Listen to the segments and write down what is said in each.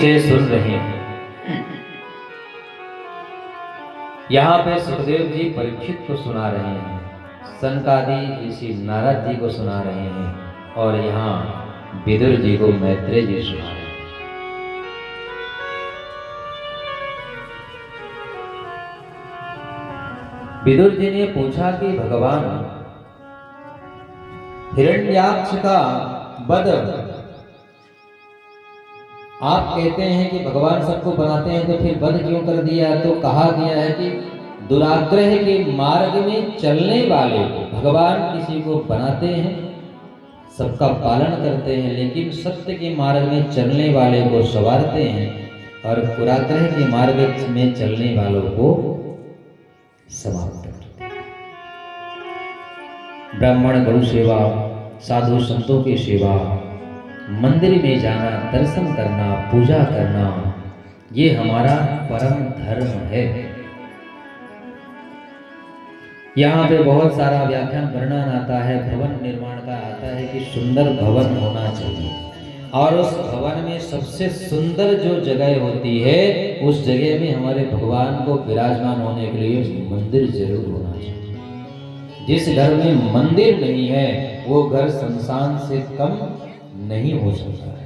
से सुन रहे हैं। यहाँ पे सुखदेव जी परीक्षित को सुना रहे हैं, सनकादि ऋषि नारद जी को सुना रहे हैं, और यहाँ विदुर जी को मैत्रेय जी सुना रहे हैं। विदुर जी ने पूछा कि भगवान, हिरण्याक्ष का वध आप कहते हैं कि भगवान सबको बनाते हैं, तो फिर वध क्यों कर दिया? तो कहा गया है कि दुराग्रह के मार्ग में चलने वाले भगवान किसी को बनाते हैं, सबका पालन करते हैं, लेकिन सत्य के मार्ग में चलने वाले को संवारते हैं और दुराग्रह के मार्ग में चलने वालों को समाप्त करते हैं। ब्राह्मण गौ सेवा, साधु संतों की सेवा, मंदिर में जाना, दर्शन करना, पूजा करना, ये हमारा परम धर्म है। यहाँ पे बहुत सारा व्याख्यान वर्णन आता है, भवन निर्माण का आता है कि सुंदर भवन होना चाहिए, और उस भवन में सबसे सुंदर जो जगह होती है, उस जगह में हमारे भगवान को विराजमान होने के लिए मंदिर जरूर होना चाहिए। जिस घर में मंदिर नहीं है वो घर शमशान से कम नहीं हो सकता है।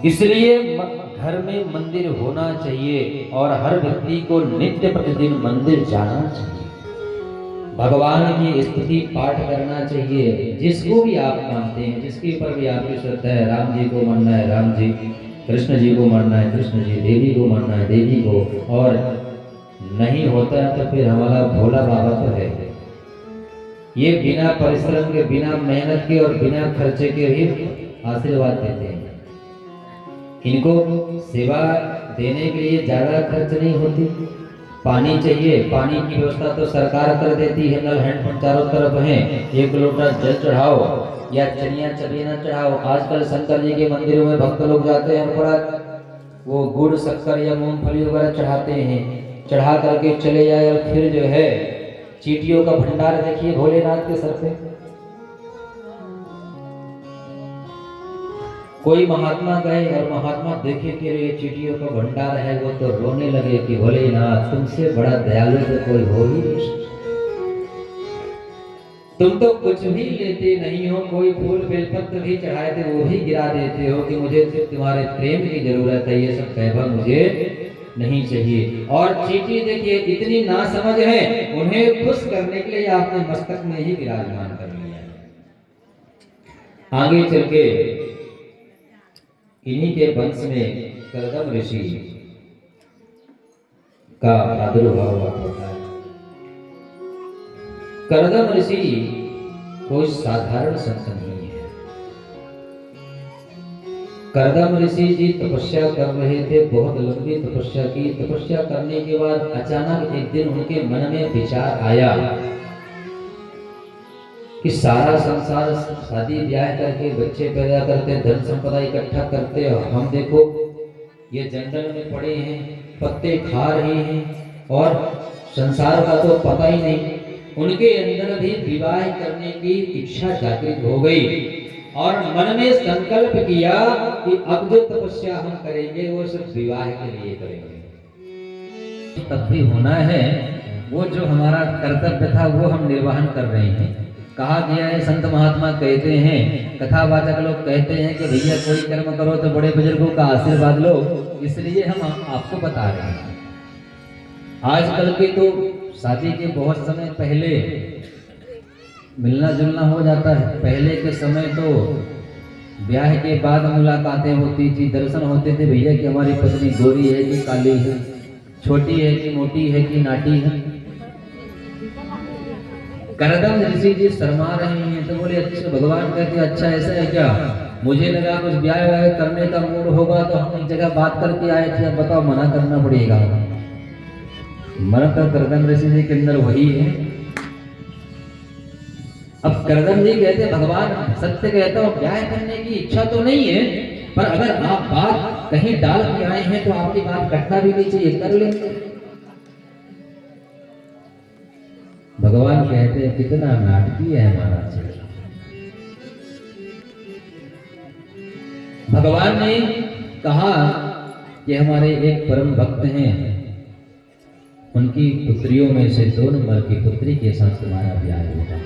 इसलिए घर में मंदिर होना चाहिए और हर व्यक्ति को नित्य प्रतिदिन मंदिर जाना चाहिए, भगवान की स्तुति पाठ करना चाहिए। जिसको भी आप मानते हैं, जिसके ऊपर भी आपकी श्रद्धा है, राम जी को मानना है राम जी, कृष्ण जी को मानना है कृष्ण जी, देवी को मानना है देवी को, और नहीं होता है तो फिर हमारा भोला बाबा तो है। ये बिना परिश्रम के, बिना मेहनत के और बिना खर्चे के भी आशीर्वाद देते हैं। इनको सेवा देने के लिए ज्यादा खर्च नहीं होती। पानी चाहिए, पानी की व्यवस्था तो सरकार कर देती है, नल हैंडपंप चारों तरफ है, एक लोटा जल चढ़ाओ या चनिया चबीना चढ़ाओ। आजकल शंकर जी के मंदिरों में भक्त लोग जाते हैं, बड़ा वो गुड़ शक्कर या मूंगफली वगैरह चढ़ाते हैं, चढ़ा करके चले जाए, और फिर जो है चीटियों का भंडार देखिए भोलेनाथ के सर पे। कोई महात्मा गए और महात्मा देखे कि ये चीटियों का भंडार है, वो तो रोने लगे कि भोलेनाथ तुमसे बड़ा दयालु तो कोई हो ही नहीं, तुम तो कुछ भी लेते नहीं हो, कोई फूल बेलपत्र भी चढ़ाए थे वो भी गिरा देते हो कि मुझे तुम्हारे प्रेम की जरूरत है, ये सब वैभव मुझे नहीं चाहिए। और चीटी देखिए इतनी नासमझ है, उन्हें खुश करने के लिए आपने मस्तक में ही विराजमान कर लिया है। आगे चल के इन्हीं के वंश में करदम ऋषि का प्रादुर्भाव होता है। करदम ऋषि कोई साधारण संत नहीं है। करदम ऋषि जी तपस्या कर रहे थे, बहुत लंबी तपस्या की। तपस्या करने के बाद अचानक एक दिन उनके मन में विचार आया कि सारा संसार शादी ब्याह करके बच्चे पैदा करते, धन संपदा इकट्ठा करते, और हम देखो ये जंगल में पड़े हैं, पत्ते खा रहे हैं और संसार का तो पता ही नहीं। उनके अंदर भी विवाह करने की इच्छा जागृत हो गई और मन में संकल्प किया कि अब जो तपस्या हम करेंगे वो सिर्फ विवाह के लिए करेंगे। तब भी होना है, वो जो हमारा कर्तव्य था वो हम निर्वहन कर रहे हैं। कहा गया है, संत महात्मा कहते हैं, कथावाचक लोग कहते हैं कि भैया कोई कर्म करो तो बड़े बुजुर्गों का आशीर्वाद लो, इसलिए हम आपको बता रहे हैं। आजकल के तो शादी के बहुत समय पहले मिलना जुलना हो जाता है, पहले के समय तो ब्याह के बाद मुलाकातें होती थी, दर्शन होते थे, भैया कि हमारी पत्नी गोरी है कि काली है, छोटी है कि मोटी है कि नाटी है। करदम ऋषि जी शर्मा रहे हैं, तो बोले अच्छा, भगवान कहते अच्छा ऐसा है क्या? मुझे लगा कुछ ब्याह करने का मूड होगा तो हम एक जगह बात करके आए थे, अब बताओ मना करना पड़ेगा। मन तो करदम ऋषि जी के अंदर वही है। अब करदम जी कहते भगवान सत्य कहता हूँ, ब्याह करने की इच्छा तो नहीं है, पर अगर आप बात कहीं डाल के आए हैं तो आपकी बात कटना भी नहीं चाहिए, कर लेंगे। भगवान कहते हैं कितना नाटकीय है महाराज। भगवान ने कहा कि हमारे एक परम भक्त हैं, उनकी पुत्रियों में से 2 नंबर की पुत्री के साथ तुम्हारा ब्याह होगा।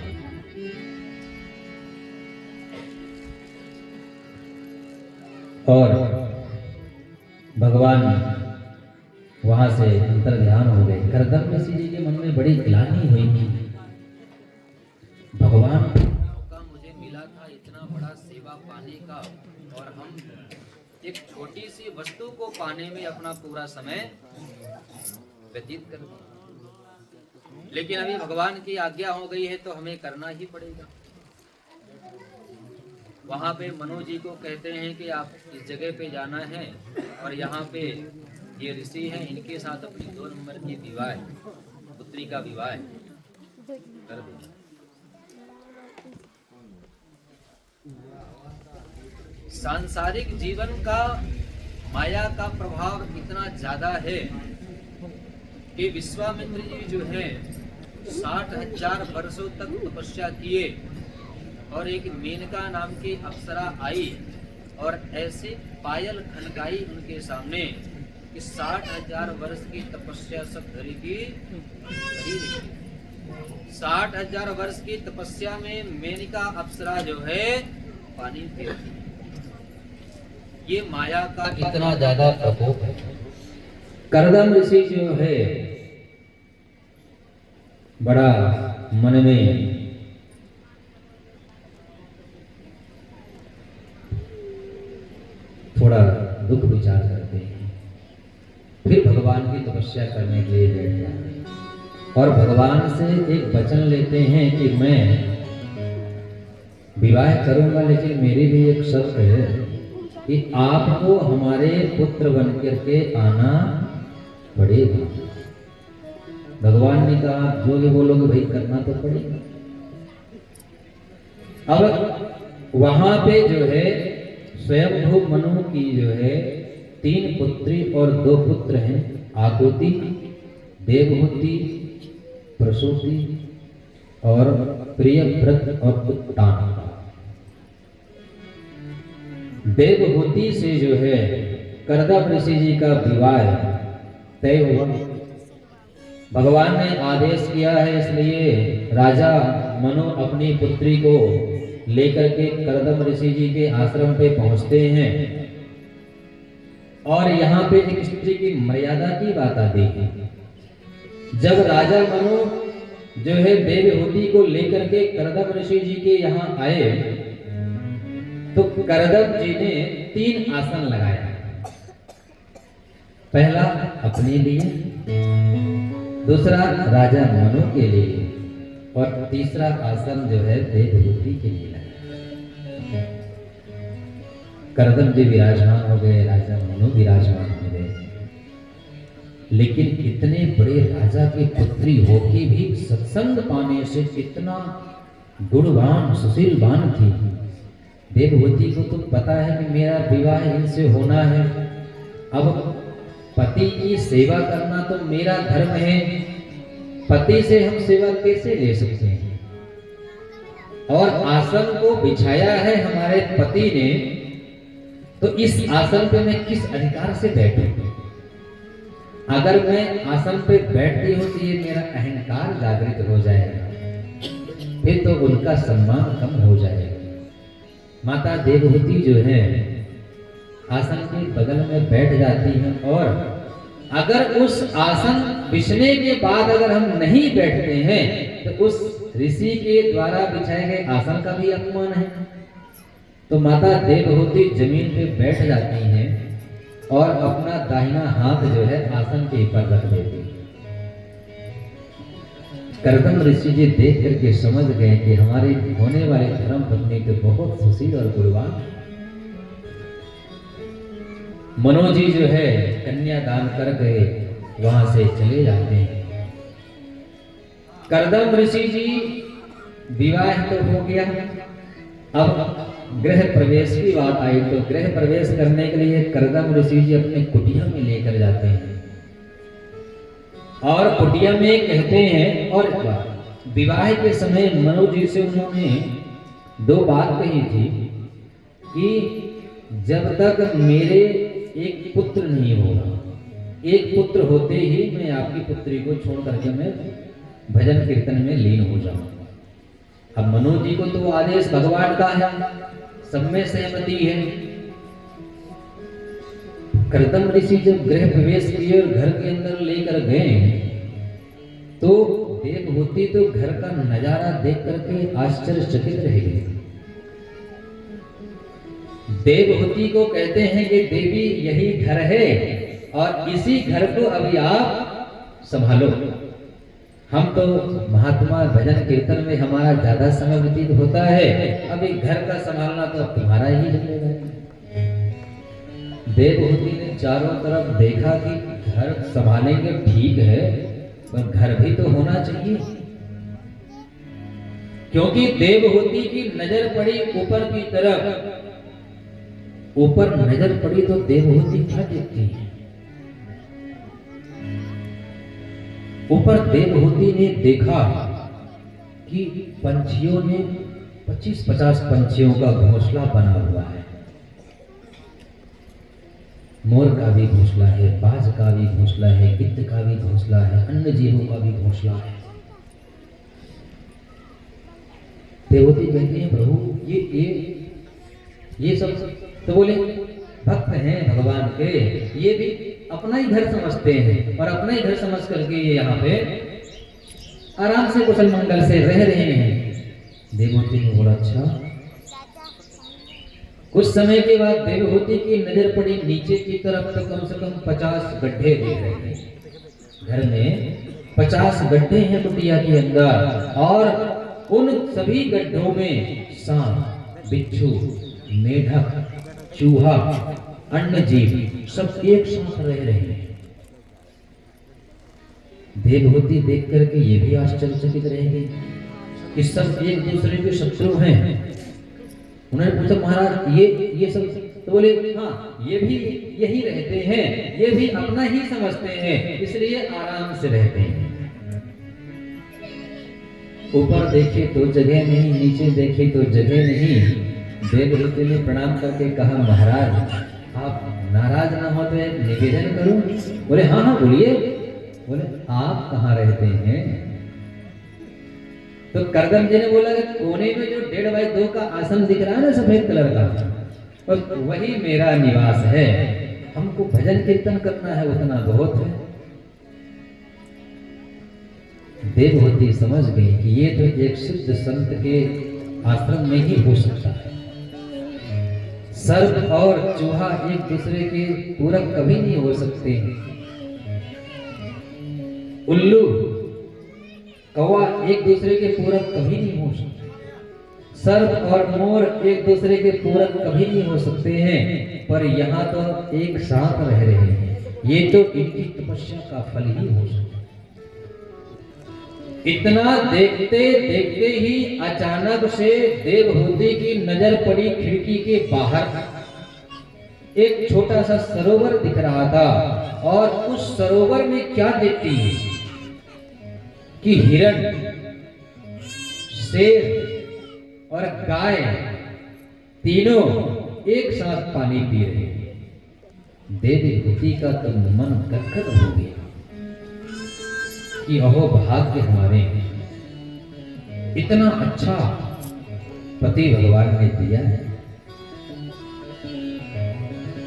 और भगवान वहां से अंतर्ध्यान हो गए। करदम ऋषि जी के मन में बड़ी ग्लानि हुई कि भगवान का मुझे मिला था इतना बड़ा सेवा पाने का, और हम एक छोटी सी वस्तु को पाने में अपना पूरा समय व्यतीत कर दिया। लेकिन अभी भगवान की आज्ञा हो गई है तो हमें करना ही पड़ेगा। वहां पे मनु जी को कहते हैं कि आप इस जगह पे जाना है और यहाँ पे ये ऋषि हैं, इनके साथ अपनी 2 नंबर की विवाह, पुत्री का विवाह कर देना। सांसारिक जीवन का माया का प्रभाव इतना ज्यादा है कि विश्वामित्र जी जो है 60,000 वर्षों तक तपस्या किए और एक मेनका नाम की अप्सरा आई और ऐसे पायल खनकाई उनके सामने कि 60,000 वर्ष की तपस्या सब धरी की 60,000 वर्ष की तपस्या में मेनका अप्सरा जो है पानी फेरती। ये माया का इतना ज्यादा प्रकोप है। करदम ऋषि जो है बड़ा मन में थोड़ा दुख विचार करते हैं, फिर भगवान की तपस्या करने के लिए बैठ जाते हैं और भगवान से एक वचन लेते हैं कि मैं विवाह करूंगा, लेकिन मेरी भी एक शर्त है कि आपको हमारे पुत्र बन करके आना पड़ेगा। भगवान ने कहा जो ये बोलोगे भाई करना तो पड़ेगा। अब वहां पे जो है स्वयंभू मनु की जो है 3 पुत्री और 2 पुत्र हैं, आकुति, देवहूति, प्रसूति और प्रियव्रत और उत्तान। देवहूति से जो है करदम ऋषि जी का विवाह तय हुआ। भगवान ने आदेश किया है, इसलिए राजा मनु अपनी पुत्री को लेकर के करदम ऋषि जी के आश्रम पे पहुंचते हैं और यहाँ पे एक स्त्री की मर्यादा की बात आती है। जब राजा मनु जो है देवहूति को लेकर के करदम ऋषि जी के यहाँ आए तो करदम जी ने 3 आसन लगाया। पहला अपने लिए, दूसरा राजा मनु के लिए और तीसरा आसन जो है देवहूति के लिए लगाया। करदम जी विराजमान हो गए, राजा मनु विराजमान हो गए। लेकिन इतने बड़े राजा की पुत्री होके भी सत्संग पाने से कितना गुणवान सुशीलवान थी। देवहूति को तो पता है कि मेरा विवाह इनसे होना है, अब पति की सेवा करना तो मेरा धर्म है, पति से हम सेवा कैसे ले सकते हैं। और आसन को बिछाया है हमारे पति ने, तो इस आसन पे मैं किस अधिकार से बैठूं। अगर मैं आसन पे बैठती हूं तो ये मेरा अहंकार जागृत हो जाएगा, फिर तो उनका सम्मान कम हो जाएगा। माता देवहूति जो है आसन के बगल में बैठ जाती हैं और अगर उस आसन बिछने के बाद अगर हम नहीं बैठते हैं तो उस ऋषि के द्वारा बिछाए गए आसन का भी अपमान है। तो माता देवहूति जमीन पे बैठ जाती हैं और अपना दाहिना हाथ जो है आसन के ऊपर रख देती है। करदम ऋषि जी देख करके समझ गए कि हमारी होने वाली धर्म पत्नी तो बहुत सुशील और गुणवान। मनु जी जो है कन्या दान कर गए, वहां से चले जाते हैं। करदम ऋषि जी विवाह तो हो गया, अब गृह प्रवेश की बात आई तो गृह प्रवेश करने के लिए करदम ऋषि जी अपने कुटिया में लेकर जाते हैं और कुटिया में कहते हैं। और विवाह के समय मनु जी से उन्होंने 2 बात कही थी कि जब तक मेरे एक पुत्र नहीं होगा। एक पुत्र होते ही मैं आपकी पुत्री को छोड़ करके मैं भजन कीर्तन में लीन हो जाऊंगा। अब मनोज जी को तो आदेश भगवान का है, सब में सहमति है। कर्दम ऋषि जब गृह प्रवेश किए और घर के अंदर लेकर गए तो देवहूति तो घर का नजारा देख करके आश्चर्यचकित रह गई। देवहूति को कहते हैं कि देवी यही घर है और इसी घर को अभी आप संभालो। हम तो महात्मा भजन कीर्तन में हमारा ज्यादा समय व्यतीत होता है, अभी घर का संभालना तो अब तुम्हारा ही चलेगा। देवहूति ने चारों तरफ देखा कि घर संभालेंगे ठीक है, पर घर भी तो होना चाहिए, क्योंकि देवहूति की नजर पड़ी ऊपर की तरफ। ऊपर नजर पड़ी तो देवहूति क्या देखती है? ऊपर देवहूति ने देखा कि पंछियों ने 25-50 पंछियों का घोंसला बना हुआ है। मोर का भी घोंसला है, बाज का भी घोंसला है, गिद्ध का भी घोंसला है, अन्य जीवों का भी घोंसला है। देवहूति कहती है प्रभु ये सब तो बोले भक्त हैं भगवान के, ये भी अपना ही घर समझते हैं और अपना ही घर समझ करके ये यहाँ पे आराम से कुशल मंगल से रह रहे हैं। देवहूति ने बोला अच्छा। कुछ समय के बाद देवहूति की नजर पड़ी नीचे की तरफ, तो कम से कम 50 गड्ढे दिख रहे हैं। घर में 50 गड्ढे हैं कुटिया के अंदर, और उन सभी गड्ढों में सांप, बिच्छू, मेढक, चूहा, अन्य जीव सब एक साथ रह रहे हैं। देवहूति देख करके ये भी आश्चर्यचकित रह गई कि सब एक दूसरे के शत्रु हैं। उन्होंने पूछा महाराज ये सब, तो बोले हाँ ये भी यही रहते हैं, ये भी अपना ही समझते हैं, इसलिए आराम से रहते हैं। ऊपर देखे तो जगह नहीं, नीचे देखे तो जगह नहीं। देवहूति ने प्रणाम करके कहा महाराज आप नाराज ना हो तो एक निवेदन करूं? बोले हाँ हाँ बोलिए। बोले आप कहाँ रहते हैं? तो करदम जी ने बोला कि कोने में जो 1.5 बाई 2 का आसन दिख रहा है ना सफेद कलर का, और वही मेरा निवास है। हमको भजन कीर्तन करना है, उतना बहुत है। देवहूति समझ गई कि ये तो एक सिद्ध संत के आश्रम में ही हो सकता है। सर्प और चूहा एक दूसरे के पूरक कभी नहीं हो सकते। उल्लू कौवा एक दूसरे के पूरक कभी नहीं हो सकते। सर्प और मोर एक दूसरे के पूरक कभी नहीं हो सकते हैं, पर यहाँ तो एक साथ रह रहे हैं। ये तो इनकी तपस्या का फल ही हो सकता है। इतना देखते देखते ही अचानक से देवहूति की नजर पड़ी खिड़की के बाहर। एक छोटा सा सरोवर दिख रहा था, और उस सरोवर में क्या देखती है कि हिरण, शेर और गाय तीनों एक साथ पानी पी रहे हैं। देवहूति का तो मन गदगद हो गया कि अहो भाग्य हमारे, इतना अच्छा पति भगवान ने दिया है।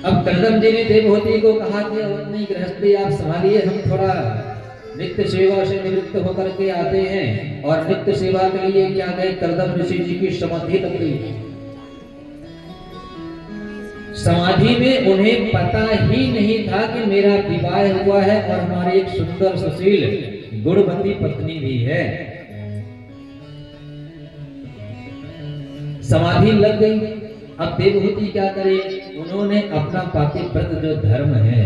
अब करदम जी ने देवहूति को कहा कि नहीं गृहस्थी आप संभालिए, हम थोड़ा नित्य सेवा से निवृत्त होकर के आते हैं। और नित्य सेवा के लिए क्या गए, करदम ऋषि जी की समाधि लग गई। समाधि में उन्हें पता ही नहीं था कि मेरा विवाह हुआ है और हमारी एक सुंदर सुशील गुणवती पत्नी भी है। समाधि लग गई। अब देवहूति क्या करे, उन्होंने अपना पातिव्रत जो धर्म है,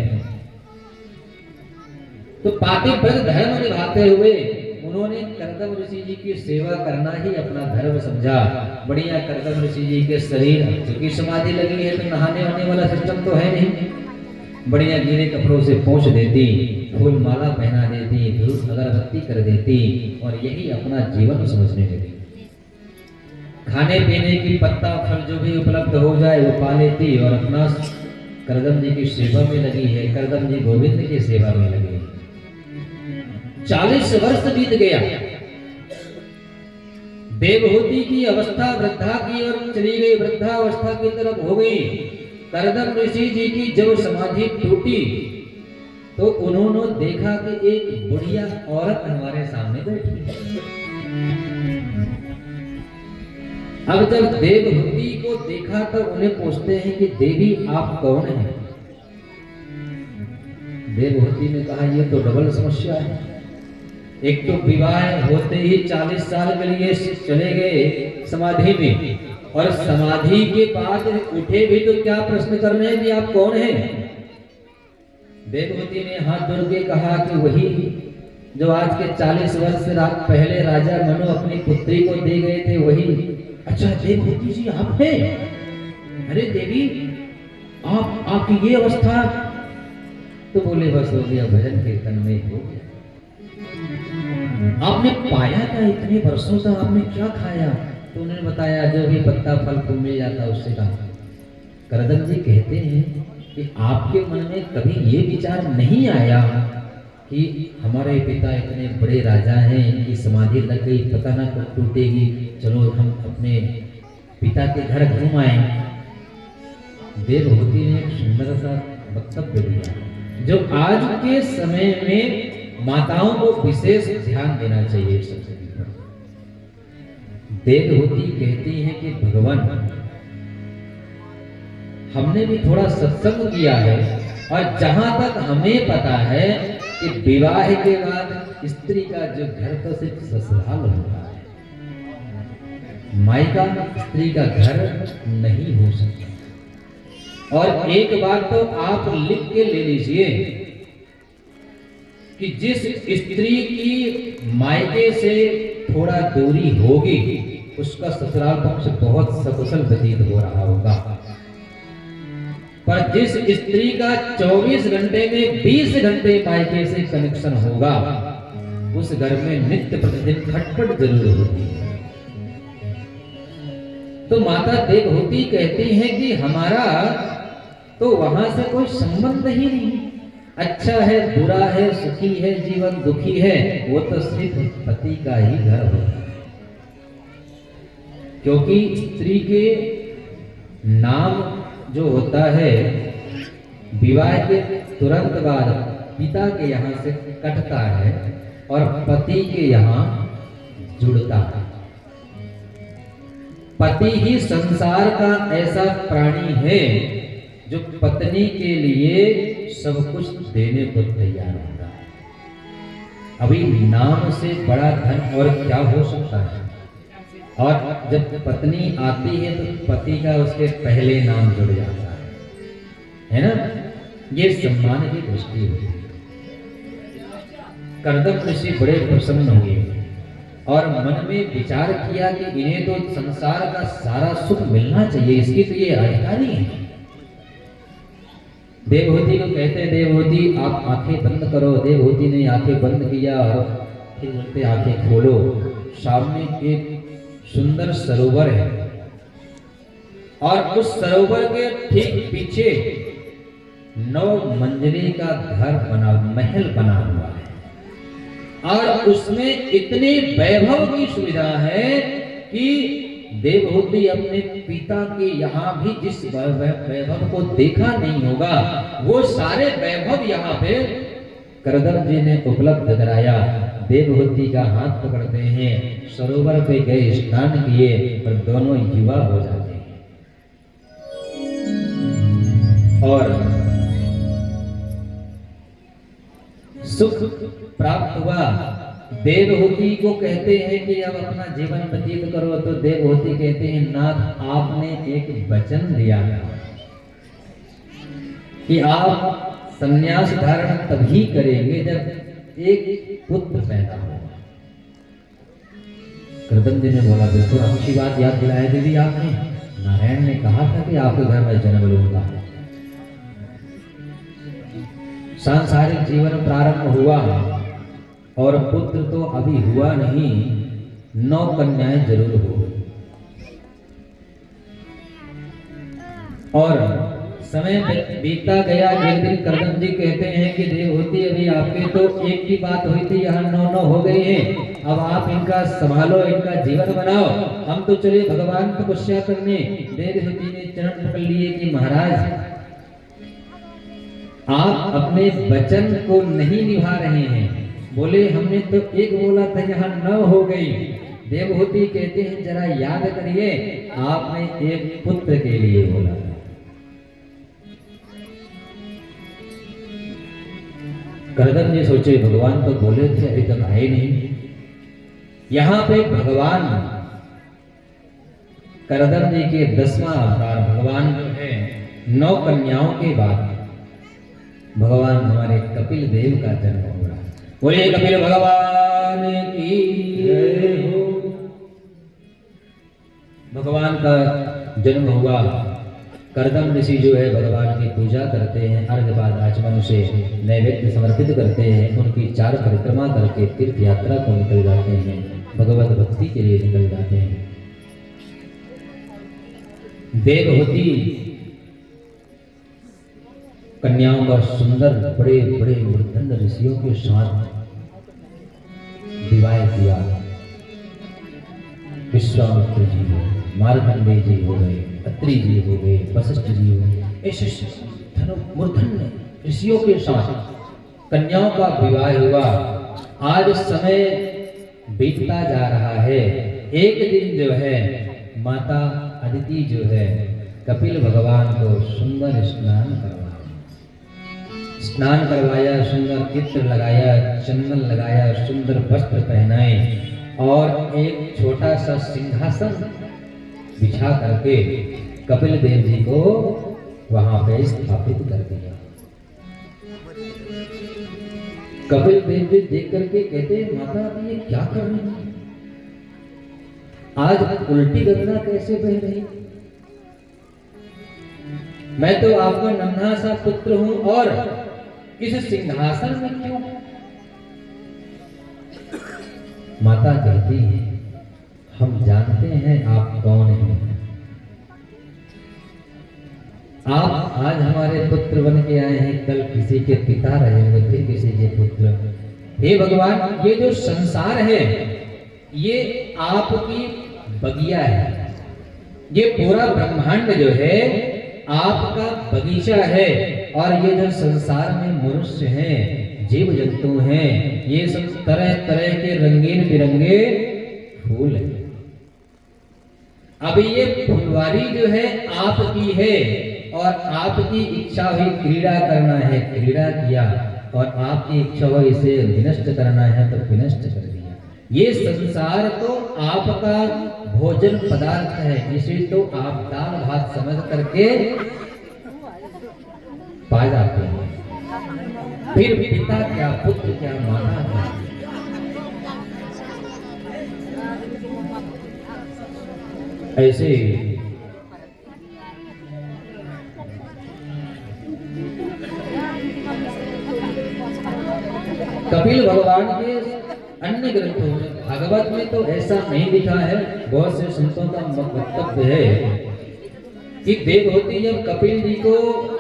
तो पातिव्रत धर्म निभाते हुए उन्होंने करदम ऋषि जी की सेवा करना ही अपना धर्म समझा। बढ़िया करदम ऋषि जी के शरीर, क्योंकि समाधि लगी है तो नहाने होने वाला सिस्टम तो है नहीं, बढ़िया गीले कपड़ों से पोंछ देती, फूल माला पहना देती, धूप अगरबत्ती कर देती, और यही अपना जीवन समझने लगी। खाने पीने की पत्ता फल जो भी उपलब्ध हो जाए वो पा लेती और अपना करदम जी की सेवा में लगी है, करदम जी गोविंद की सेवा में लगे। 40 वर्ष बीत गया, देवहूति की अवस्था वृद्धा की ओर चली गई, वृद्धावस्था की तरफ हो गई। करदम ऋषि जी की जब समाधि टूटी तो उन्होंने देखा कि एक बुढ़िया औरत हमारे सामने बैठी है। अब जब देवहूति को देखा तो उन्हें पूछते हैं कि देवी आप कौन हैं? देवहूति ने कहा ये तो डबल समस्या है। एक तो विवाह होते ही 40 साल के लिए चले गए समाधि में, और समाधि के बाद उठे भी तो क्या प्रश्न करने हैं कि आप कौन हैं? देवहूति ने हाथ जोड़ के कहा कि वही जो आज के 40 वर्ष पहले राजा मनु अपनी पुत्री को दे गए थे, वही। अच्छा देवहूति जी आप हैं? अरे देवी आपकी ये अवस्था? तो बोले बस हो गया, भजन कीर्तन में हो गया। आपने पाया क्या इतने वर्षों तक? आपने क्या खाया? तो उन्होंने बताया जो भी पत्ता फल फूल मिल जाता उससे कहा। करदम जी कहते हैं कि आपके मन में कभी ये विचार नहीं आया कि हमारे पिता इतने बड़े राजा हैं, इनकी समाधि लग गई, पता ना कब टूटेगी, चलो हम अपने पिता के घर घूम आए। देवहूति ने एक सुंदर सा वक्तव्य दिया जो आज के समय में माताओं को विशेष ध्यान देना चाहिए। सबसे देवहूति कहती हैं कि भगवान हमने भी थोड़ा सत्संग किया है, और जहां तक हमें पता है कि विवाह के बाद स्त्री का जो घर तो सिर्फ ससुराल होता है, मायका स्त्री का घर नहीं हो सकता। और एक बात तो आप लिख के ले लीजिए कि जिस स्त्री की मायके से थोड़ा दूरी होगी उसका ससुराल पक्ष बहुत सकुशल व्यतीत हो रहा होगा, पर जिस स्त्री का 24 घंटे में 20 घंटे मायके से कनेक्शन होगा उस घर में नित्य प्रतिदिन खटपट जरूर होती है। तो माता देवहूति कहती हैं कि हमारा तो वहां से कोई संबंध ही नहीं, अच्छा है बुरा है सुखी है जीवन दुखी है, वो तो सिर्फ पति का ही घर होता है। क्योंकि स्त्री के नाम जो होता है विवाह के तुरंत बाद पिता के यहाँ से कटता है और पति के यहाँ जुड़ता है। पति ही संसार का ऐसा प्राणी है जो पत्नी के लिए सब कुछ देने को तैयार होता है। अभी नाम से बड़ा धन और क्या हो सकता है? और जब पत्नी आती है तो पति का उसके पहले नाम जुड़ जाता है ना? ये सम्मान की दृष्टि होती है। करदम ऋषि बड़े प्रसन्न हुए और मन में विचार किया कि इन्हें तो संसार का सारा सुख मिलना चाहिए, इसकी तो ये अधिकारी है। देवहूति को कहते हैं देवहूति आप आंखें बंद करो। देवहूति ने आंखें बंद किया और फिर बोलते आंखें खोलो। सामने एक सुंदर सरोवर है और उस सरोवर के ठीक पीछे 9 मंजिले का घर बना, महल बना हुआ है और उसमें इतने वैभव की सुविधा है कि देवहूति अपने पिता के यहाँ भी जिस वैभव को देखा नहीं होगा वो सारे वैभव यहाँ पे करदम जी ने उपलब्ध कराया। देवहूति का हाथ पकड़ते हैं, सरोवर पे गए, स्नान किए और दोनों युवा हो जाते हैं। और सुख प्राप्त हुआ। देवहूति को कहते हैं कि अब अपना जीवन व्यतीत करो, तो देवहूति कहते हैं नाथ आपने एक वचन दिया था कि आप संन्यास धारण तभी करेंगे जब एक पुत्र पैदा हो। करदम जी ने बोला बिल्कुल अच्छी बात याद दिलाया दीदी आपने। नारायण ने कहा था कि आपके घर में जन्म लूंगा। सांसारिक जीवन प्रारंभ हुआ और पुत्र तो अभी हुआ नहीं, 9 कन्याएं जरूर हो गई। और समय बीतता गया। एक दिन करदम जी कहते हैं कि देवहूति अभी आपके तो एक की बात हुई थी, यहाँ 9 हो गई हैं, अब आप इनका संभालो, इनका जीवन बनाओ, हम तो चले भगवान तपस्या करने। देवहूति ने चरण पकड़ लिए कि महाराज आप अपने वचन को नहीं निभा रहे हैं। बोले हमने तो एक बोला था, यहाँ 9 हो गई। देवहूति कहते हैं जरा याद करिए, आपने एक पुत्र के लिए बोला था। करदम जी सोचे भगवान तो बोले थे, अभी तक आए नहीं। यहां पे भगवान करदम जी के 10वां अवतार भगवान जो है 9 कन्याओं के बाद भगवान हमारे कपिल देव का जन्म हो रहा है। बोलिए कपिल भगवान की जय हो। भगवान का जन्म हुआ। करदम ऋषि जो है भगवान की पूजा करते हैं, अर्घ्यपाद आचमन से नैवेद्य समर्पित करते हैं, उनकी 4 परिक्रमा करके तीर्थ यात्रा को निकल जाते हैं, भगवत भक्ति के लिए निकल जाते हैं। देवहूति कन्याओं का सुंदर बड़े बड़े मूर्धन्य ऋषियों के साथ विवाह किया। विश्वामित्र जी हो, मार्कंडेय जी हो गए, अत्रि जी हो गए, वशिष्ठ जी हो गए, ऐसे मूर्धन्य ऋषियों के साथ कन्याओं का विवाह हुआ। आज समय बीतता जा रहा है। एक दिन जो है माता अदिति जो है कपिल भगवान को सुंदर स्नान करवाया, सुंदर इत्र लगाया, चंदन लगाया, सुंदर वस्त्र पहनाए और एक छोटा सा सिंहासन बिछा करके कपिल देव जी को वहां पे स्थापित कर दिया। कपिल देव जी देख करके कहते माता आप ये क्या कर रही हैं? आज उल्टी गंगा कैसे बह रही? मैं तो आपका नन्हा सा पुत्र हूं और इस सिंहासन में क्यों? माता कहती है हम जानते हैं आप कौन हैं। आप आज हमारे पुत्र बन के आए हैं, कल किसी के पिता रहेंगे, फिर किसी के पुत्र। हे भगवान ये जो संसार है ये आपकी बगिया है, ये पूरा ब्रह्मांड जो है आपका बगीचा है और ये जो संसार में मनुष्य हैं, जीव जंतु हैं, ये सब तरह तरह के रंगीन बिरंगे फूल हैं। अब ये फुलवारी जो है आपकी है और आपकी इच्छा हुई क्रीड़ा करना है, क्रीड़ा किया, और आपकी इच्छा हुई इसे विनष्ट करना है तो विनष्ट कर दिया। ये संसार तो आपका भोजन पदार्थ है, इसे तो आप दाल भात समझ करके पा जाते हैं। फिर पिता क्या, पुत्र क्या, माता क्या। ऐसे कपिल भगवान के अन्य ग्रंथों में, भागवत में तो ऐसा नहीं लिखा है, बहुत से संतों का वक्तव्य है कि देवहूति जब कपिल जी को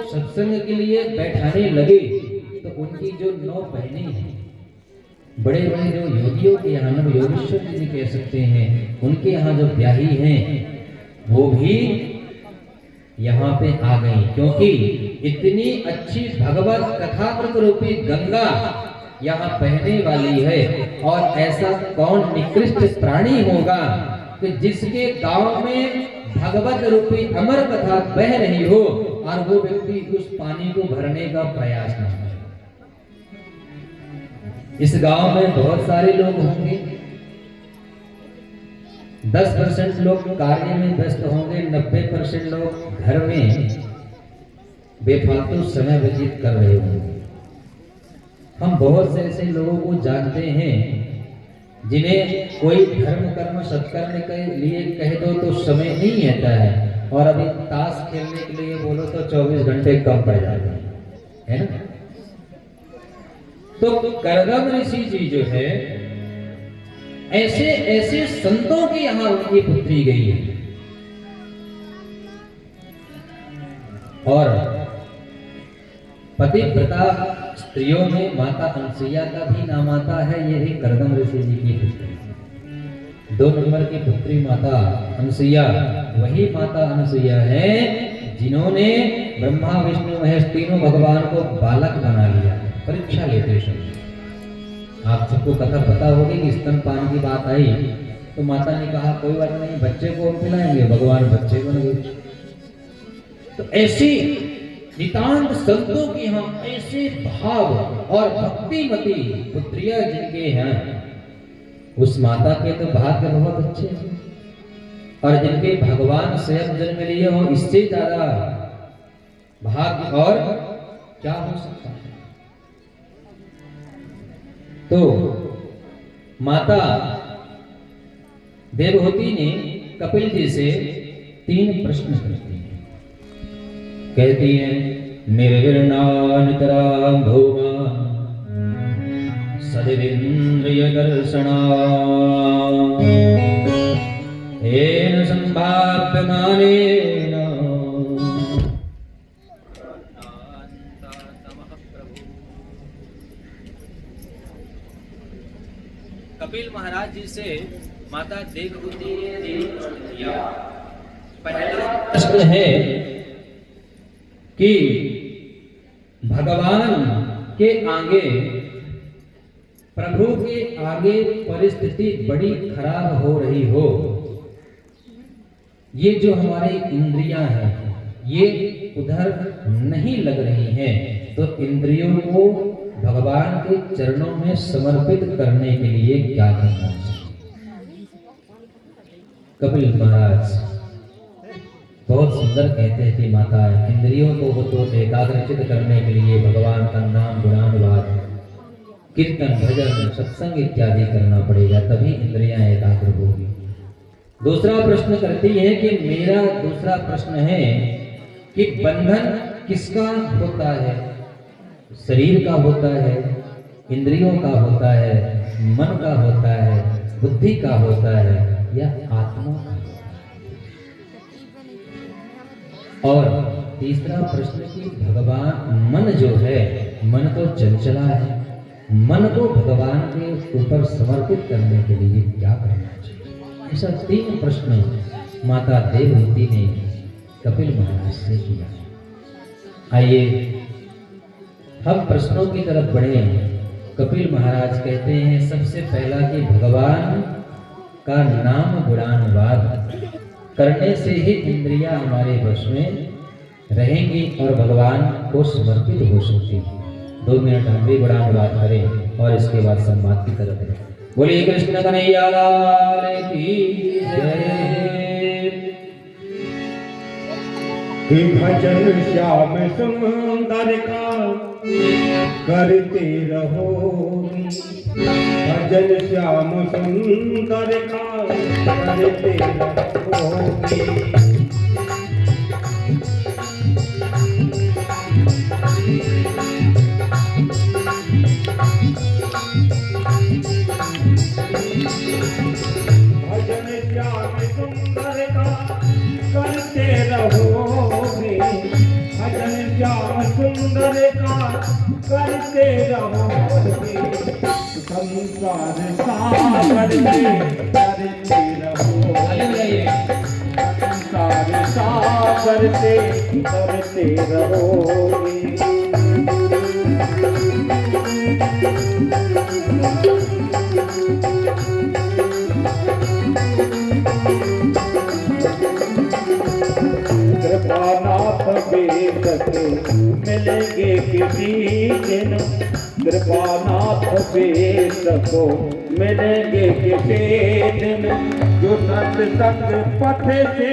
सत्संग के लिए बैठाने लगे तो उनकी जो 9 बहनें हैं, बड़े बड़े जो योगियों के यहाँ, नव योगेश्वर जी कह सकते हैं, उनके यहाँ जो ब्याही हैं वो भी यहाँ पे आ गई, क्योंकि इतनी अच्छी भगवत कथामृत रूपी गंगा यहाँ बहने वाली है। और ऐसा कौन निकृष्ट प्राणी होगा कि जिसके गांव में भगवत रूपी अमर कथा बह रही हो और वो व्यक्ति उस पानी को भरने का प्रयास न करे। इस गांव में बहुत सारे लोग होंगे, 10% लोग कार्य में व्यस्त होंगे, 90% लोग घर में बेफालतू समय व्यतीत कर रहे होंगे। हम बहुत से ऐसे लोगों को जानते हैं जिन्हें कोई धर्म कर्म सत्कर्म के लिए कह दो तो समय नहीं रहता है, और अभी ताश खेलने के लिए बोलो तो 24 घंटे कम पड़ जाते हैं, है ना। तो करदम ऋषि जी जो है ऐसे ऐसे संतों की यहाँ उनकी पुत्री गई है। और पतिव्रता स्त्रियों में माता अनसुईया का भी नाम आता है। ये भी कर्दम ऋषि जी की पुत्री, 2 नंबर की पुत्री माता अनसुईया, वही माता अनसुईया है जिन्होंने ब्रह्मा विष्णु महेश तीनों भगवान को बालक बना लिया। परीक्षा लेते समय आप सबको कथा पता होगी कि स्तनपान की बात आई तो माता ने कहा कोई बात नहीं, बच्चे को हम पिलाएंगे, भगवान बच्चे बन गए। तो ऐसी नितांत संतों की हम ऐसे भाव और भक्तिमती पुत्रियां जिनके हैं, उस माता के तो भाग्य बहुत अच्छे हैं। और जिनके भगवान स्वयं जन्म लिए हो, इससे ज्यादा भाग्य और क्या हो सकता है। तो माता देवहूति ने कपिल जी से 3 प्रश्न करती हैं। कहती हैं निर्विर्णानितरां भूमा सदिविन्द्रिय दर्शना येन संभाव्यमानेन कपिल महाराज जी से माता देवहूति ने प्रश्न किया। पहला प्रश्न है कि भगवान के आगे, प्रभु के आगे परिस्थिति बड़ी खराब हो रही हो, ये जो हमारी इंद्रियां हैं ये उधर नहीं लग रही हैं, तो इंद्रियों को भगवान के चरणों में समर्पित करने के लिए क्या करना चाहिए। कपिल महाराज बहुत सुंदर कहते हैं कि माता इंद्रियों को तो एकाग्रचित करने के लिए भगवान का नाम गुणानुवाद कीर्तन भजन सत्संग इत्यादि करना पड़ेगा, तभी इंद्रियां एकाग्र होगी। दूसरा प्रश्न करती है कि मेरा दूसरा प्रश्न है कि बंधन किसका होता है, शरीर का होता है, इंद्रियों का होता है, मन का होता है, बुद्धि का होता है या आत्मा का। और तीसरा प्रश्न कि भगवान मन जो है, मन तो चंचला है, मन को भगवान के ऊपर समर्पित करने के लिए क्या करना चाहिए। ऐसा 3 प्रश्न माता देवहूति ने कपिल महाराज से किया। आइए हम प्रश्नों की तरफ बढ़े। कपिल महाराज कहते हैं सबसे पहला कि भगवान का नाम गुणानुवाद करने से ही इंद्रियां हमारे वश में रहेंगी और भगवान को समर्पित हो सकती है। 2 मिनट हम भी गुणानुवाद करें और इसके बाद संवाद की तरफ बढ़ें। बोलिए कृष्ण कन्हैया लाल की जय। भजन श्याम सुंदर का करते रहो, भजन श्याम सुंदर का करते रहो। भजन श्याम सुंदर का करते रहोगे, भजन श्याम सुंदर का करते रहोगे। संसार सागर में करते रहोगे, संसार सागर से करते रहोगे। कृपानाथ बेसके मिलेंगे किसी दिन, कृपानाथ बेसको मिलेंगे किसी दिन, जो सत्संग पथ से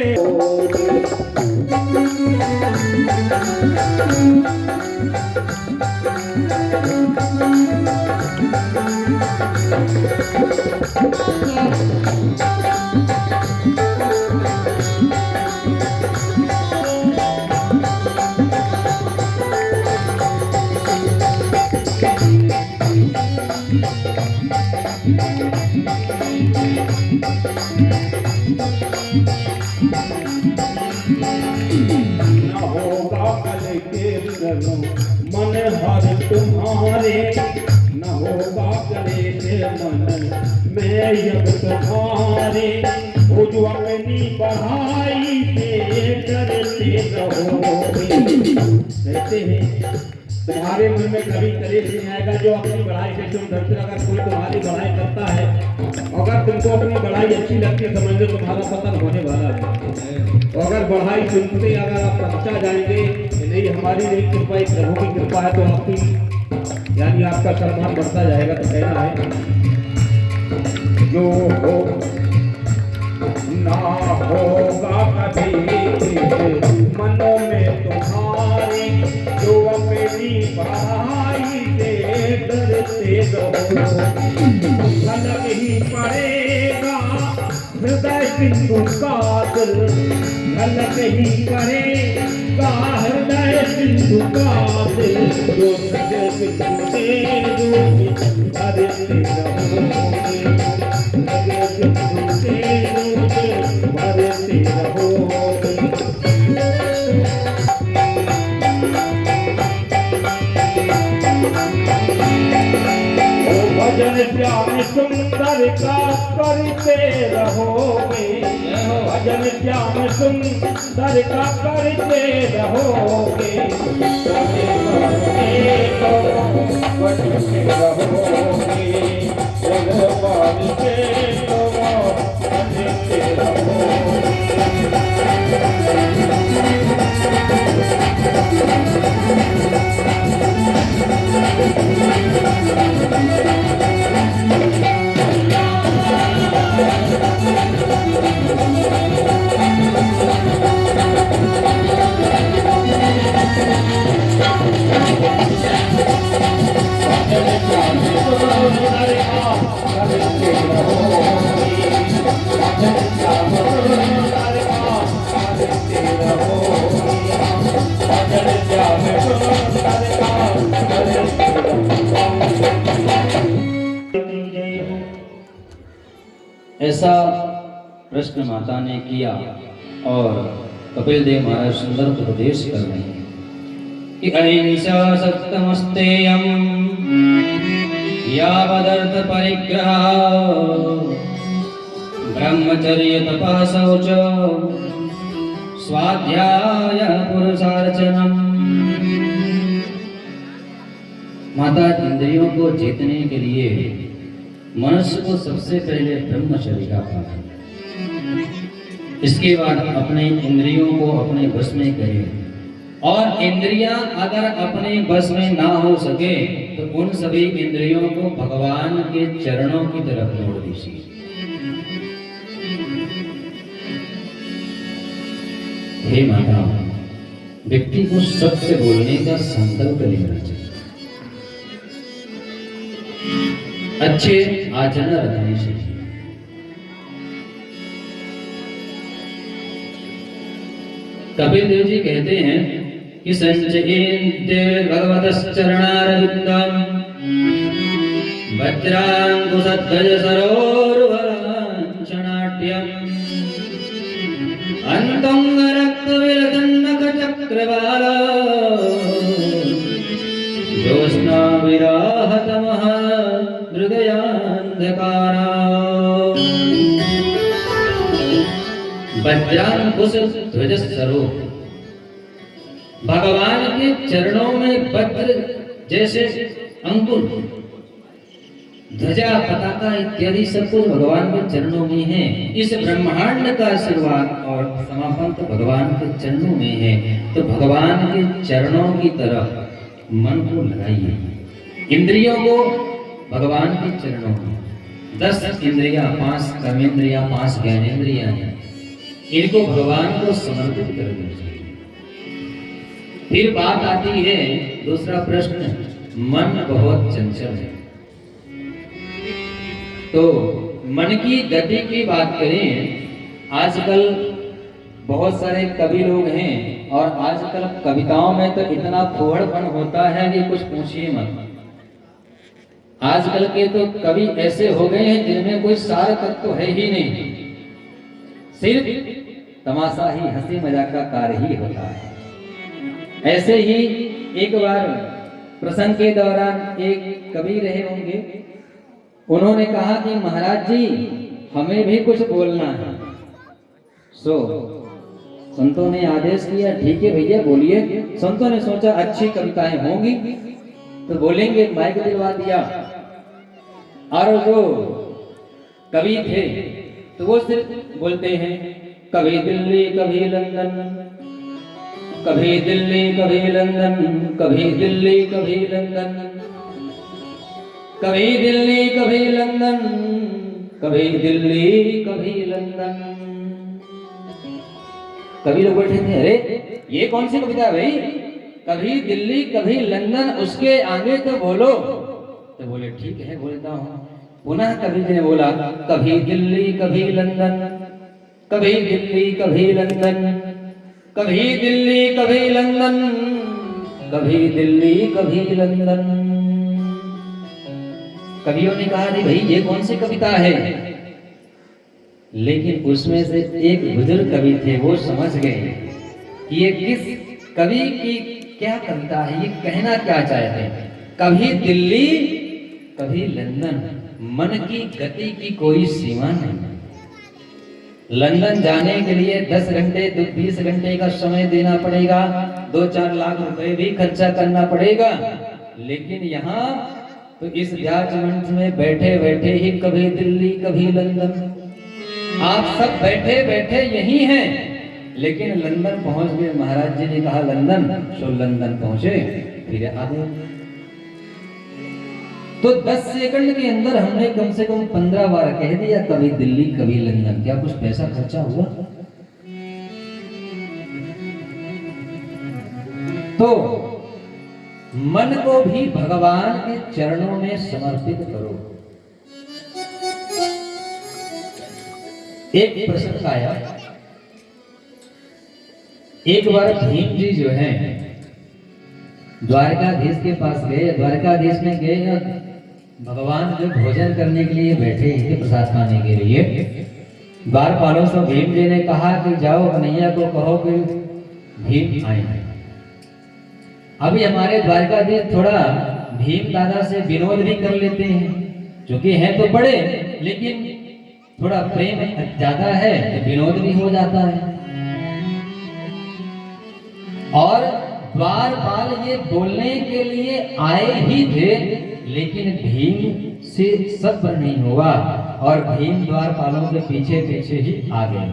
न होगा कल कीर्तन मन तुम्हारे न होगा कलेश मन मैं अब तुम्हारे। वो जो अपनी बढ़ाई से डरते रहोगे। कहते हैं तुम्हारे मन में कभी कलेश नहीं आएगा जो अपनी बढ़ाई से तुम डरते। अगर कोई तुम्हारी बढ़ाई करता है, अगर तुमको अपनी बढ़ाई अच्छी लगती है, समझ लो तुम्हारा पतन होने वाला है। अगर बढ़ाई सुनते अगर आप पहुंचा जाएंगे नहीं, हमारी नहीं कृपा, एक प्रभु की कृपा है, तो आपकी यानी आपका सम्मान बढ़ता जाएगा। तो कहना है जो हो ना होगा कभी मनों में तुम्हारे, जो अपनी बढ़ाई से डरते रहो। अलग ही पड़ेगा हृदय सिंधु का दिल, अलग ही पड़ेगा हृदय सिंधु का दिल। जो सजे सिंधु से रूप भरते रहोगे, सजे सिंधु से रूप भरते रहोगे। भजन श्याम सुंदर का करते रहोगे, भजन श्याम सुंदर का करते रहोगे। बढ़ते रहोगे भगवान के बढ़ते रहोगे। ऐसा प्रश्न माता ने किया और कपिल देव महाराज सुंदर उपदेश कर रहे हैं कि अहिंसा सत्यमस्तेयम् यावदर्थ परिग्रह ब्रह्मचर्य तपः शौच स्वाध्याय पुरुषार्चनम्। माता इंद्रियों को जीतने के लिए मनुष्य को सबसे पहले ब्रह्मचर्य का पालन, इसके बाद अपने इंद्रियों को अपने वश में करें। और इंद्रियां अगर अपने बस में ना हो सके तो उन सभी इंद्रियों को भगवान के चरणों की तरफ मोड़ दीजिए। हे माता, व्यक्ति को सत्य बोलने का संकल्प लेना चाहिए, अच्छे आचरण रखने चाहिए। कपिल देव जी कहते हैं कि संचयन्ते भगवतश्चरणारविन्दम् वज्राङ्कुशध्वज सरोरुहलाञ्छनाट्यम् अन्तङ्गरक्तविलतन्नखचक्रवाला ज्योत्स्नाविराहतमः हृदयान्धकारा। वज्राङ्कुश ध्वज सरोवर, भगवान के चरणों में वज्र जैसे अंकुर, ध्वजा, पताका इत्यादि सब कुछ भगवान के चरणों में है। इस ब्रह्मांड का शुरुआत और समापन तो भगवान के चरणों में है। तो भगवान के चरणों की तरफ मन को लगाइए, इंद्रियों को भगवान के चरणों में। 10 इंद्रियां, 5 कर्मेंद्रियां, 5 ज्ञानेंद्रियां हैं, इनको भगवान को समर्पित कर दीजिए। फिर बात आती है दूसरा प्रश्न, मन बहुत चंचल है। तो मन की गति की बात करें, आजकल बहुत सारे कवि लोग हैं और आजकल कविताओं में तो इतना खोहड़पन होता है कि कुछ पूछिए मत। आजकल के तो कवि ऐसे हो गए हैं जिनमें कोई सार तत्व तो है ही नहीं, सिर्फ तमाशा ही, हंसी मजाक का कार्य ही होता है। ऐसे ही एक बार प्रसंग के दौरान एक कवि रहे होंगे, उन्होंने कहा कि महाराज जी हमें भी कुछ बोलना है। संतों ने आदेश किया, ठीक है भैया बोलिए। संतों ने सोचा अच्छी कविताएं होंगी तो बोलेंगे, माइक दिलवा दिया। और जो कवि थे तो वो सिर्फ बोलते हैं, कभी दिल्ली कभी लंदन, कभी दिल्ली कभी लंदन, कभी दिल्ली कभी लंदन, कभी दिल्ली कभी लंदन, कभी दिल्ली कभी लंदन। कभी लोग बैठे थे, अरे ये कौन सी कविता है भाई, कभी दिल्ली कभी लंदन, उसके आगे तो बोलो। तो बोले ठीक है बोलता हूँ। पुनः कवि जी ने बोला, कभी दिल्ली कभी लंदन, कभी दिल्ली कभी लंदन, कभी दिल्ली कभी लंदन, कभी दिल्ली कभी लंदन। कवियों ने कहा भाई ये कौन सी कविता है, लेकिन उसमें से एक बुजुर्ग कवि थे, वो समझ गए कि ये किस कवि की क्या कविता है, ये कहना क्या चाहते हैं। कभी दिल्ली कभी लंदन, मन की गति की कोई सीमा नहीं। लंदन जाने के लिए 10 घंटे 20 घंटे का समय देना पड़ेगा, 2-4 लाख रुपए भी खर्चा करना पड़ेगा। लेकिन यहाँ तो इस व्यास मंच में बैठे बैठे ही कभी दिल्ली कभी लंदन, आप सब बैठे बैठे यही हैं, लेकिन लंदन पहुंच गए। महाराज जी ने कहा लंदन, सो लंदन पहुंचे, फिर आ गए। तो 10 सेकंड के अंदर हमने कम से कम 15 बार कह दिया कभी दिल्ली कभी लंदन। क्या कुछ पैसा खर्चा हुआ? तो मन को भी भगवान के चरणों में समर्पित करो। एक प्रसंग आया, एक बार भीम जी जो है द्वारकाधीश के पास गए। द्वारकाधीश में गए और भगवान जो भोजन करने के लिए बैठे थे, प्रसाद खाने के लिए। द्वारपालों से भीम जी ने कहा कि जाओ कन्हैया को कहो कि भीम आए। अभी हमारे द्वारकाधीश थोड़ा भीम दादा से विनोद भी कर लेते हैं, क्योंकि हैं तो बड़े, लेकिन थोड़ा प्रेम ज्यादा है तो विनोद भी हो जाता है। और द्वारपाल ये बोलने के लिए आए ही थे, लेकिन भीम से सब्र नहीं हुआ और भीम द्वारपालों के पीछे पीछे ही आ गए।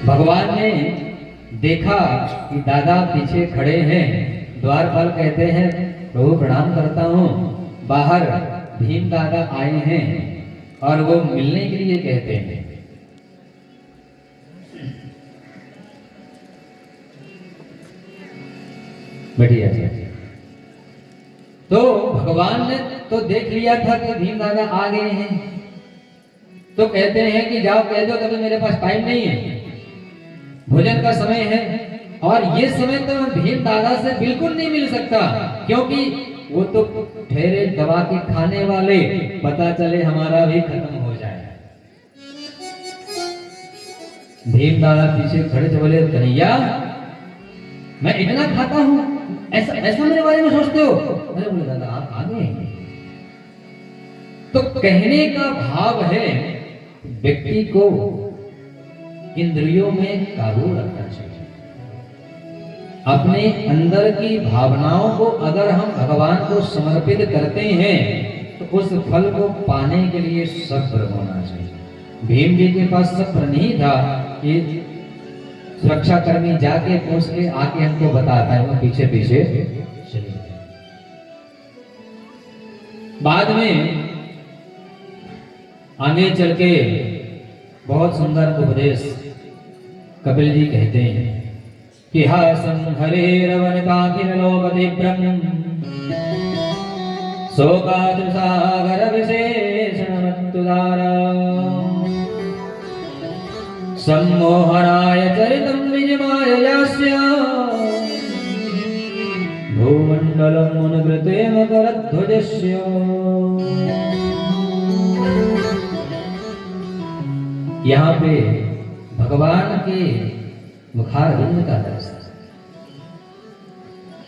भगवान ने देखा कि दादा पीछे खड़े हैं। द्वारपाल कहते हैं प्रभु प्रणाम करता हूँ, बाहर भीम दादा आए हैं और वो मिलने के लिए कहते हैं। बैठिए। तो भगवान ने तो देख लिया था कि भीम दादा आ गए हैं, तो कहते हैं कि जाओ कह दो कभी मेरे पास टाइम नहीं है, भोजन का समय है। और ये समय तो मैं भीम दादा से बिल्कुल नहीं मिल सकता, क्योंकि वो तो ठहरे दबा के खाने वाले, पता चले हमारा भी खत्म हो जाए। भीम दादा पीछे खड़े थे, बोले कन्हैया मैं इतना खाता हूँ, ऐसा मेरे बारे में सोचते हो? अरे बोले दादा आप आ गए। तो कहने का भाव है व्यक्ति को इंद्रियों में काबू रखना चाहिए। अपने अंदर की भावनाओं को अगर हम भगवान को समर्पित करते हैं तो उस फल को पाने के लिए सब्र होना चाहिए। भीम जी के पास सब्र नहीं था कि सुरक्षा कर्मी जाके पूछ के आके हमको बताता है, वो पीछे पीछे चले गए। बाद में आगे चल के बहुत सुंदर उपदेश कपिल जी कहते हैं कि हासं हरे रवन काकिन लोक दिव्रम शोकाद्र सागर विशेषण मत्तुदारा सम्मोहनाय चरितं विजमाययास्य भूमण्डलं मुनिकृते मकरध्वजस्य। यहाँ पे भगवान के मुखारविंद का दर्शन।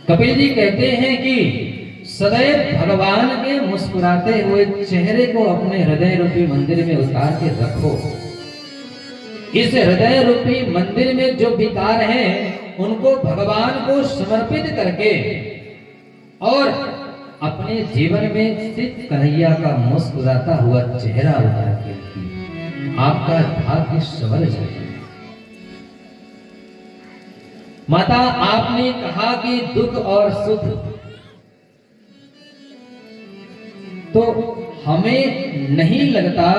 कपिल जी कहते हैं कि सदैव भगवान के मुस्कुराते हुए चेहरे को अपने हृदय रूपी मंदिर में उतार के रखो। इस हृदय रूपी मंदिर में जो विकार हैं उनको भगवान को समर्पित करके और अपने जीवन में सिर्फ कन्हैया का मुस्कुराता हुआ चेहरा उतार के रखिए, आपका भाग्य संवर जाएगा। माता, आपने कहा कि दुख और सुख, तो हमें नहीं लगता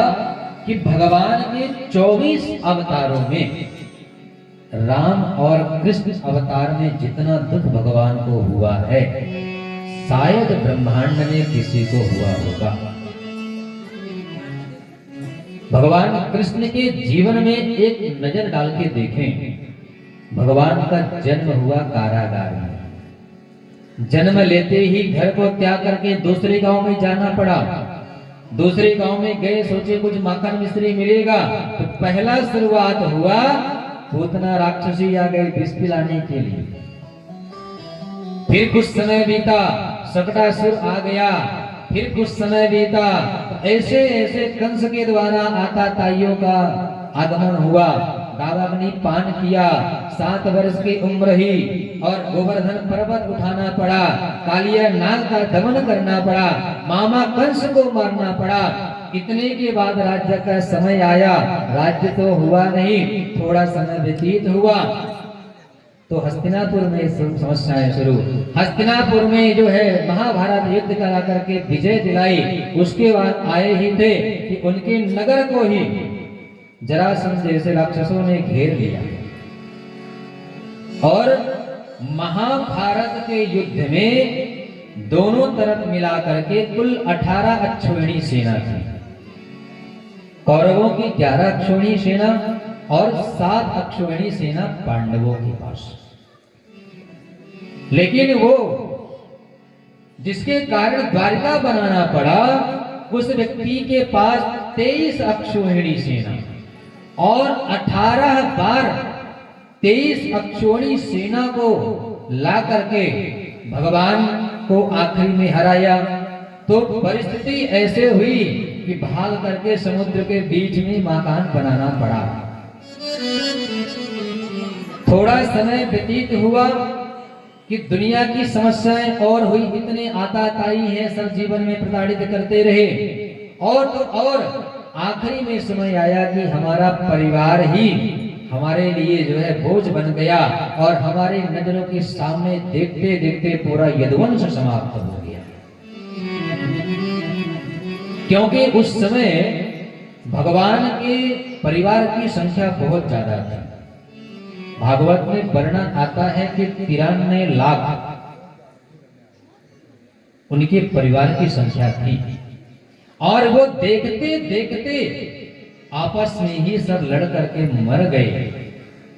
कि भगवान के 24 अवतारों में राम और कृष्ण अवतार में जितना दुख भगवान को हुआ है शायद ब्रह्मांड में किसी को हुआ होगा। भगवान कृष्ण के जीवन में एक नजर डाल के देखें। भगवान का जन्म हुआ कारागार में। जन्म लेते ही घर को त्याग करके दूसरे गांव में जाना पड़ा। दूसरे गांव में गए, सोचे कुछ माखन मिश्री मिलेगा, तो पहला शुरुआत हुआ पूतना राक्षसी आ गई विष पिलाने के लिए। फिर कुछ समय बीता, शकटासुर आ गया। फिर कुछ समय बीता, ऐसे ऐसे कंस के द्वारा आताताइयों का आगमन हुआ। दावाग्नि पान किया, 7 वर्ष की उम्र ही, और गोवर्धन पर्वत उठाना पड़ा, कालिया नाग का दमन करना पड़ा, मामा कंस को मारना पड़ा। इतने के बाद राज्य का समय आया। राज्य तो हुआ नहीं, थोड़ा समय व्यतीत हुआ तो हस्तिनापुर में समस्याएं शुरू। हस्तिनापुर में जो है महाभारत युद्ध करा करके विजय दिलाई। उसके बाद आए ही थे कि उनके नगर को ही जरासंध जैसे राक्षसों ने घेर लिया और महाभारत के युद्ध में दोनों तरफ मिला करके कुल 18 अक्षौहिणी सेना थी। कौरवों की 11 अक्षौहिणी सेना और 7 अक्षौहिणी सेना पांडवों के पास। लेकिन वो जिसके कारण द्वारिका बनाना पड़ा, उस व्यक्ति के पास 23 अक्षौहिणी सेना और 18 बार 23 अक्षौहिणी सेना को ला करके भगवान को आखिरी में हराया। तो परिस्थिति ऐसे हुई कि भाग करके समुद्र के बीच में मकान बनाना पड़ा। थोड़ा समय व्यतीत हुआ कि दुनिया की समस्याएं और हुई, इतने आताताई हैं, सब जीवन में प्रताड़ित करते रहे। और तो और आखिरी में समय आया कि हमारा परिवार ही हमारे लिए जो है बोझ बन गया और हमारे नजरों के सामने देखते देखते पूरा यदुवंश समाप्त हो गया। क्योंकि उस समय भगवान के परिवार की संख्या बहुत ज्यादा थी। भागवत में वर्णन आता है कि 93 लाख उनके परिवार की संख्या थी और वो देखते देखते आपस में ही सब लड़ करके मर गए।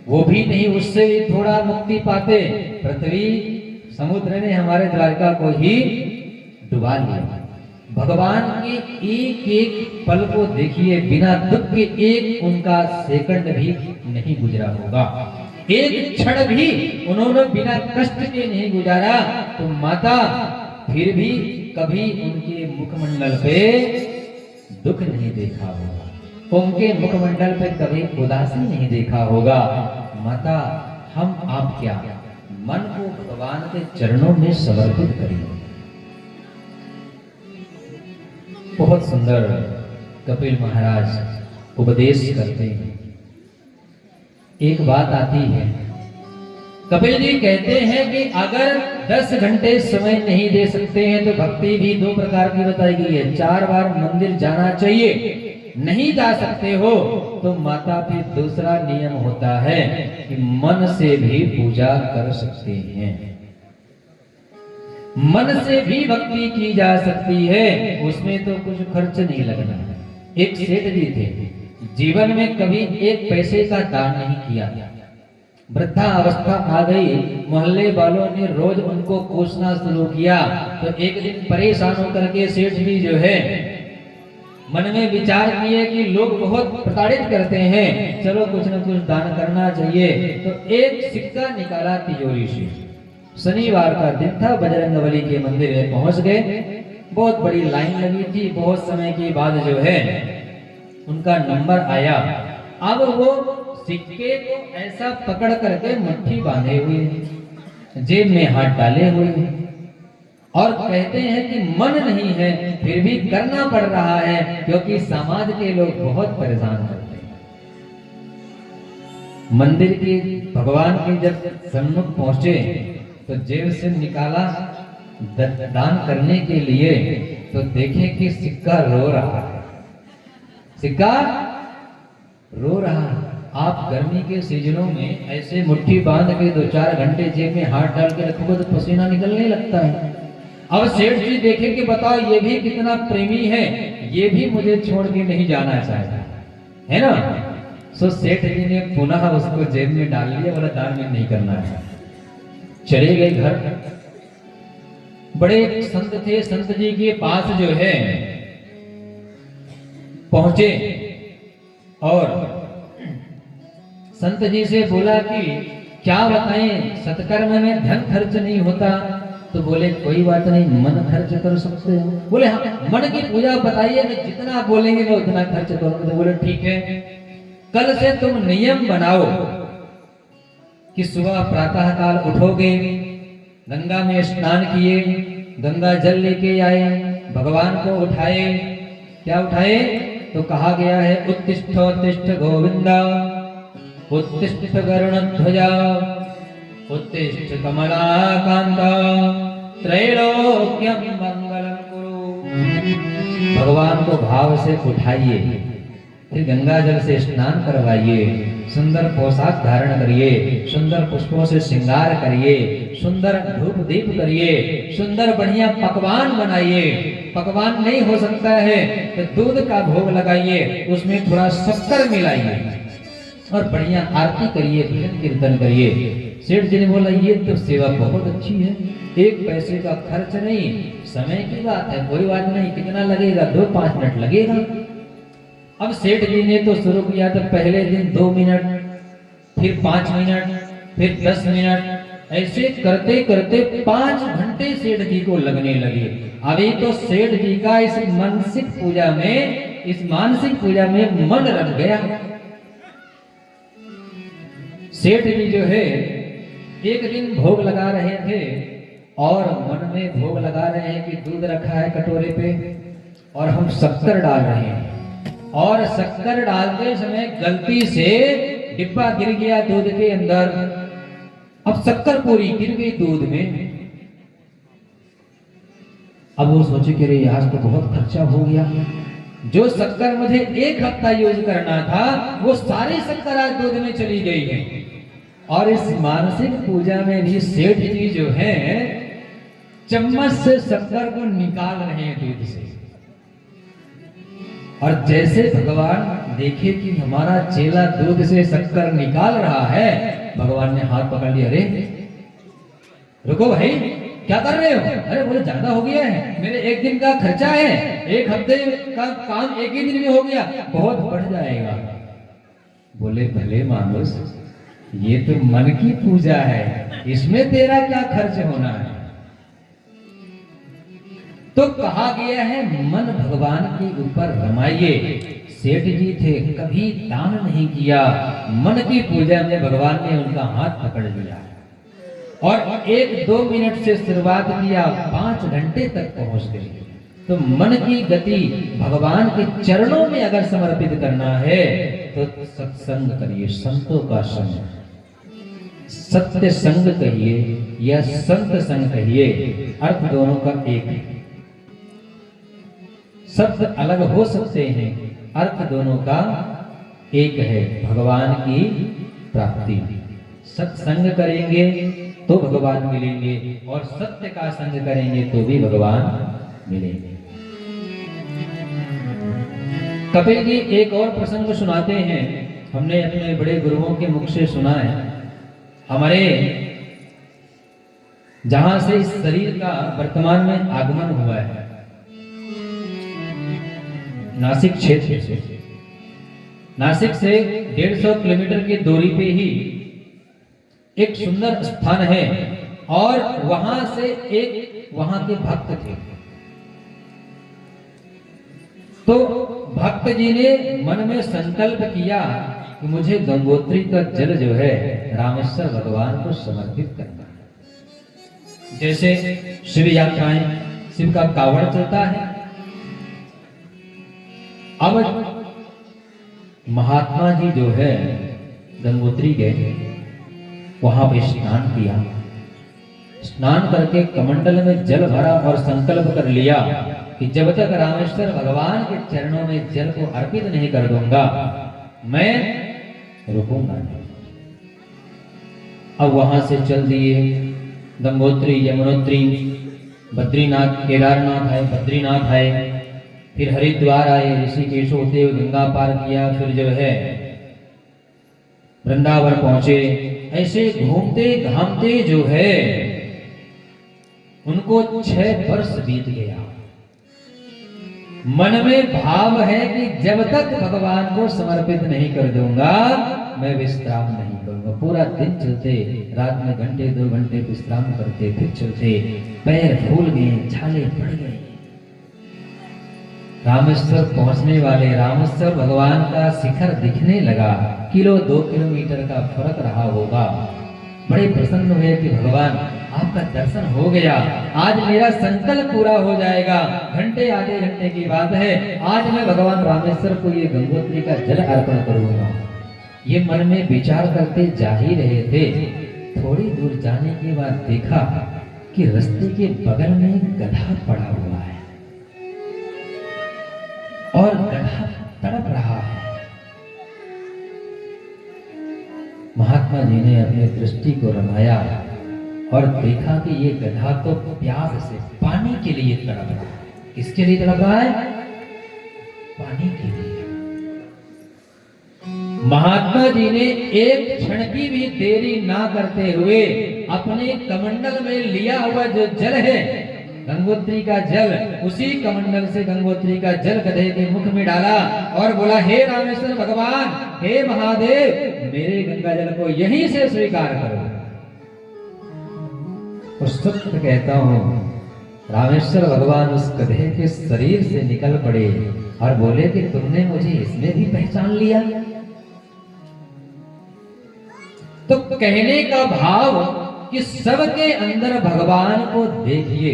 वो भी नहीं, उससे भी थोड़ा मुक्ति पाते, पृथ्वी समुद्र ने हमारे द्वारका को ही डुबा लिया। भगवान के एक एक पल को देखिए, बिना दुख के एक उनका सेकंड भी नहीं गुजरा होगा, एक क्षण भी उन्होंने बिना कष्ट के नहीं गुजारा। तो माता, फिर भी कभी उनके मुखमंडल पे दुख नहीं देखा होगा, उनके मुखमंडल पे कभी उदासी नहीं देखा होगा। माता, हम आप क्या मन को भगवान के चरणों में समर्पित करें। बहुत सुंदर कपिल महाराज उपदेश करते हैं। एक बात आती है, कपिल जी कहते हैं कि अगर 10 घंटे समय नहीं दे सकते हैं तो भक्ति भी 2 प्रकार की बताई गई है। 4 बार मंदिर जाना चाहिए। नहीं जा सकते हो तो माता, फिर दूसरा नियम होता है कि मन से भी पूजा कर सकते हैं, मन से भी भक्ति की जा सकती है, उसमें तो कुछ खर्च नहीं लगना। एक सेठ जी थे, जीवन में कभी 1 पैसे का दान नहीं किया। वृद्धा अवस्था आ गई, मोहल्ले वालों ने रोज उनको कोसना शुरू किया। तो एक दिन परेशान होकर के सेठ जी जो है मन में विचार किए कि लोग बहुत प्रताड़ित करते हैं, चलो कुछ न कुछ दान करना चाहिए। तो एक सिक्का निकाला तिजोरी से शनिवार का दिन था, बजरंगबली के मंदिर में पहुंच गए। बहुत बड़ी लाइन लगी थी। बहुत समय के बाद जो है उनका नंबर आया। अब वो सिक्के को ऐसा पकड़ करके मुट्ठी बांधे हुए हैं, जेब में हाथ डाले हुए हैं, और कहते हैं कि मन नहीं है फिर भी करना पड़ रहा है, क्योंकि समाज के लोग बहुत परेशान करते हैं। मंदिर के भगवान के जब सम्मुख पहुंचे तो जेब से निकाला दान करने के लिए, तो देखे कि सिक्का रो रहा है। सिक्का रो रहा है। आप गर्मी के सीजनों में ऐसे मुट्ठी बांध के 2-4 घंटे जेब में हाथ डाल के रखोगे तो पसीना निकलने लगता है। अब सेठ जी देखे कि बताओ ये भी कितना प्रेमी है, ये भी मुझे छोड़ के नहीं जाना चाहता है ना। सो सेठ जी ने पुनः उसको जेब में डाल लिया, बोला दान में नहीं करना है। चले गए घर। बड़े संत थे, संत जी के पास जो है पहुंचे और संत जी से बोला कि क्या बताएं, सत्कर्म में धन खर्च नहीं होता। तो बोले कोई बात नहीं, मन खर्च कर सकते हो। बोले हाँ, मन की पूजा बताइए, मैं जितना बोलेंगे मैं उतना खर्च करूंगा। तो बोले ठीक है, कल से तुम नियम बनाओ कि सुबह प्रातः काल उठोगे, गंगा में स्नान किए, गंगा जल लेके आए, भगवान को उठाए। क्या उठाए? तो कहा गया है उत्तिष्ठ उत्तिष्ठ गोविंदा, उत्तिष्ठ गरुणध्वजा, उत्तिष्ठ कमलाकांता, त्रैलोक्यम मंगलम कुरु। भगवान को भाव से उठाइए, फिर गंगा जल से स्नान करवाइए, सुंदर पोशाक धारण करिए, सुंदर पुष्पों से श्रृंगार करिए, सुंदर धूप दीप करिए, सुंदर बढ़िया पकवान बनाइए। पकवान नहीं हो सकता है तो दूध का भोग लगाइए, उसमें थोड़ा शक्कर मिलाइए और बढ़िया आरती करिए, भजन कीर्तन करिए। सेठ जी ने बोला ये तो सेवा बहुत अच्छी है, 1 पैसे का खर्च नहीं, समय की बात है, कोई बात नहीं, कितना लगेगा? 2-5 मिनट लगेगा। अब सेठ जी ने तो शुरू किया तो पहले दिन 2 मिनट, फिर 5 मिनट, फिर 10 मिनट, ऐसे करते करते 5 घंटे सेठ जी को लगने लगे। अभी तो सेठ जी का इस मानसिक पूजा में मन रम गया। सेठ जी जो है एक दिन भोग लगा रहे थे और मन में भोग लगा रहे हैं कि दूध रखा है कटोरे पे और हम शक्कर डाल रहे हैं, और शक्कर डालते समय गलती से डिब्बा गिर गया दूध के अंदर। अब शक्कर पूरी गिर गई दूध में। अब वो सोचे कि अरे आज तो बहुत खर्चा हो गया, जो शक्कर मुझे 1 हफ्ता यूज करना था वो सारी शक्कर आज दूध में चली गई है। और इस मानसिक पूजा में भी सेठ जी जो है चम्मच से शक्कर को निकाल रहे हैं दूध से, और जैसे भगवान देखे कि हमारा चेला दूध से शक्कर निकाल रहा है, भगवान ने हाथ पकड़ लिया, अरे रुको भाई, क्या कर रहे हो? अरे बोले ज्यादा हो गया है, मेरे 1 दिन का खर्चा है, 1 हफ्ते का काम 1 ही दिन में हो गया, बहुत बढ़ जाएगा। बोले भले मानुस, ये तो मन की पूजा है, इसमें तेरा क्या खर्च होना है? तो कहा गया है मन भगवान के ऊपर रमाइए। सेठ जी थे, कभी दान नहीं किया, मन की पूजा में भगवान ने उनका हाथ पकड़ लिया और 1-2 मिनट से शुरुआत किया, 5 घंटे तक पहुंच गए। तो मन की गति भगवान के चरणों में अगर समर्पित करना है तो सत्संग करिए, संतों का संग, सत्य संग कहिए या संत संग कहिए, अर्थ दोनों का एक है। शब्द अलग हो सकते हैं, अर्थ दोनों का एक है, भगवान की प्राप्ति। सत्संग करेंगे तो भगवान मिलेंगे और सत्य का संग करेंगे तो भी भगवान मिलेंगे। कपिल जी एक और प्रसंग सुनाते हैं, हमने अपने बड़े गुरुओं के मुख से सुना है। हमारे जहां से इस शरीर का वर्तमान में आगमन हुआ है, नासिक क्षेत्र से, नासिक से 150 किलोमीटर की दूरी पे ही एक सुंदर स्थान है और वहां से एक वहां के भक्त थे। तो भक्त जी ने मन में संकल्प किया कि मुझे गंगोत्री का जल जो है रामेश्वर भगवान को समर्पित करना है। जैसे शिव यात्राएं, शिव का कावड़ चलता है। अब महात्मा जी जो है गंगोत्री गए, वहां पे स्नान किया। स्नान करके कमंडल में जल भरा और संकल्प कर लिया कि जब तक रामेश्वर भगवान के चरणों में जल को अर्पित नहीं कर दूंगा मैं रुकूंगा नहीं। अब वहां से चल दिए गंगोत्री, यमुनोत्री, बद्रीनाथ, केदारनाथ आए, बद्रीनाथ आए, फिर हरिद्वार आए, ऋषिकेश होते हुए गंगा पार किया, फिर जो है वृंदावन पहुंचे। ऐसे घूमते घामते जो है उनको 6 वर्ष बीत गया। मन में भाव है कि जब तक भगवान को समर्पित नहीं कर दूंगा मैं विश्राम नहीं करूंगा। पूरा दिन चलते, रात में घंटे 2 घंटे विश्राम करते, फिर चलते, पैर फूल गए, छाले पड़ गए। रामेश्वर पहुंचने वाले, रामेश्वर भगवान का शिखर दिखने लगा। 1-2 किलोमीटर का फर्क रहा होगा। बड़े प्रसन्न हुए कि भगवान आपका दर्शन हो गया, आज मेरा संकल्प पूरा हो जाएगा। घंटे आधे घंटे की बात है, आज मैं भगवान रामेश्वर को ये गंगोत्री का जल अर्पण करूंगा। ये मन में विचार करते जा ही रहे थे। थोड़ी दूर जाने के बाद देखा कि रास्ते के बगल में एक गधा पड़ा हुआ है और गधा तड़प रहा है। महात्मा जी ने अपनी दृष्टि को रमाया और देखा कि ये गधा तो प्यास से पानी के लिए तड़प रहा है। किसके लिए तड़प रहा है? पानी के लिए। महात्मा जी ने एक क्षण की भी देरी ना करते हुए अपने कमंडल में लिया हुआ जो जल है गंगोत्री का जल, उसी कमंडल से गंगोत्री का जल गधे के मुख में डाला और बोला, हे रामेश्वर भगवान, हे महादेव, मेरे गंगा जल को यहीं से स्वीकार करो। और सत्य कहता हूं, रामेश्वर भगवान उस गधे के शरीर से निकल पड़े और बोले कि तुमने मुझे इसमें भी पहचान लिया। तो कहने का भाव कि सबके अंदर भगवान को देखिए।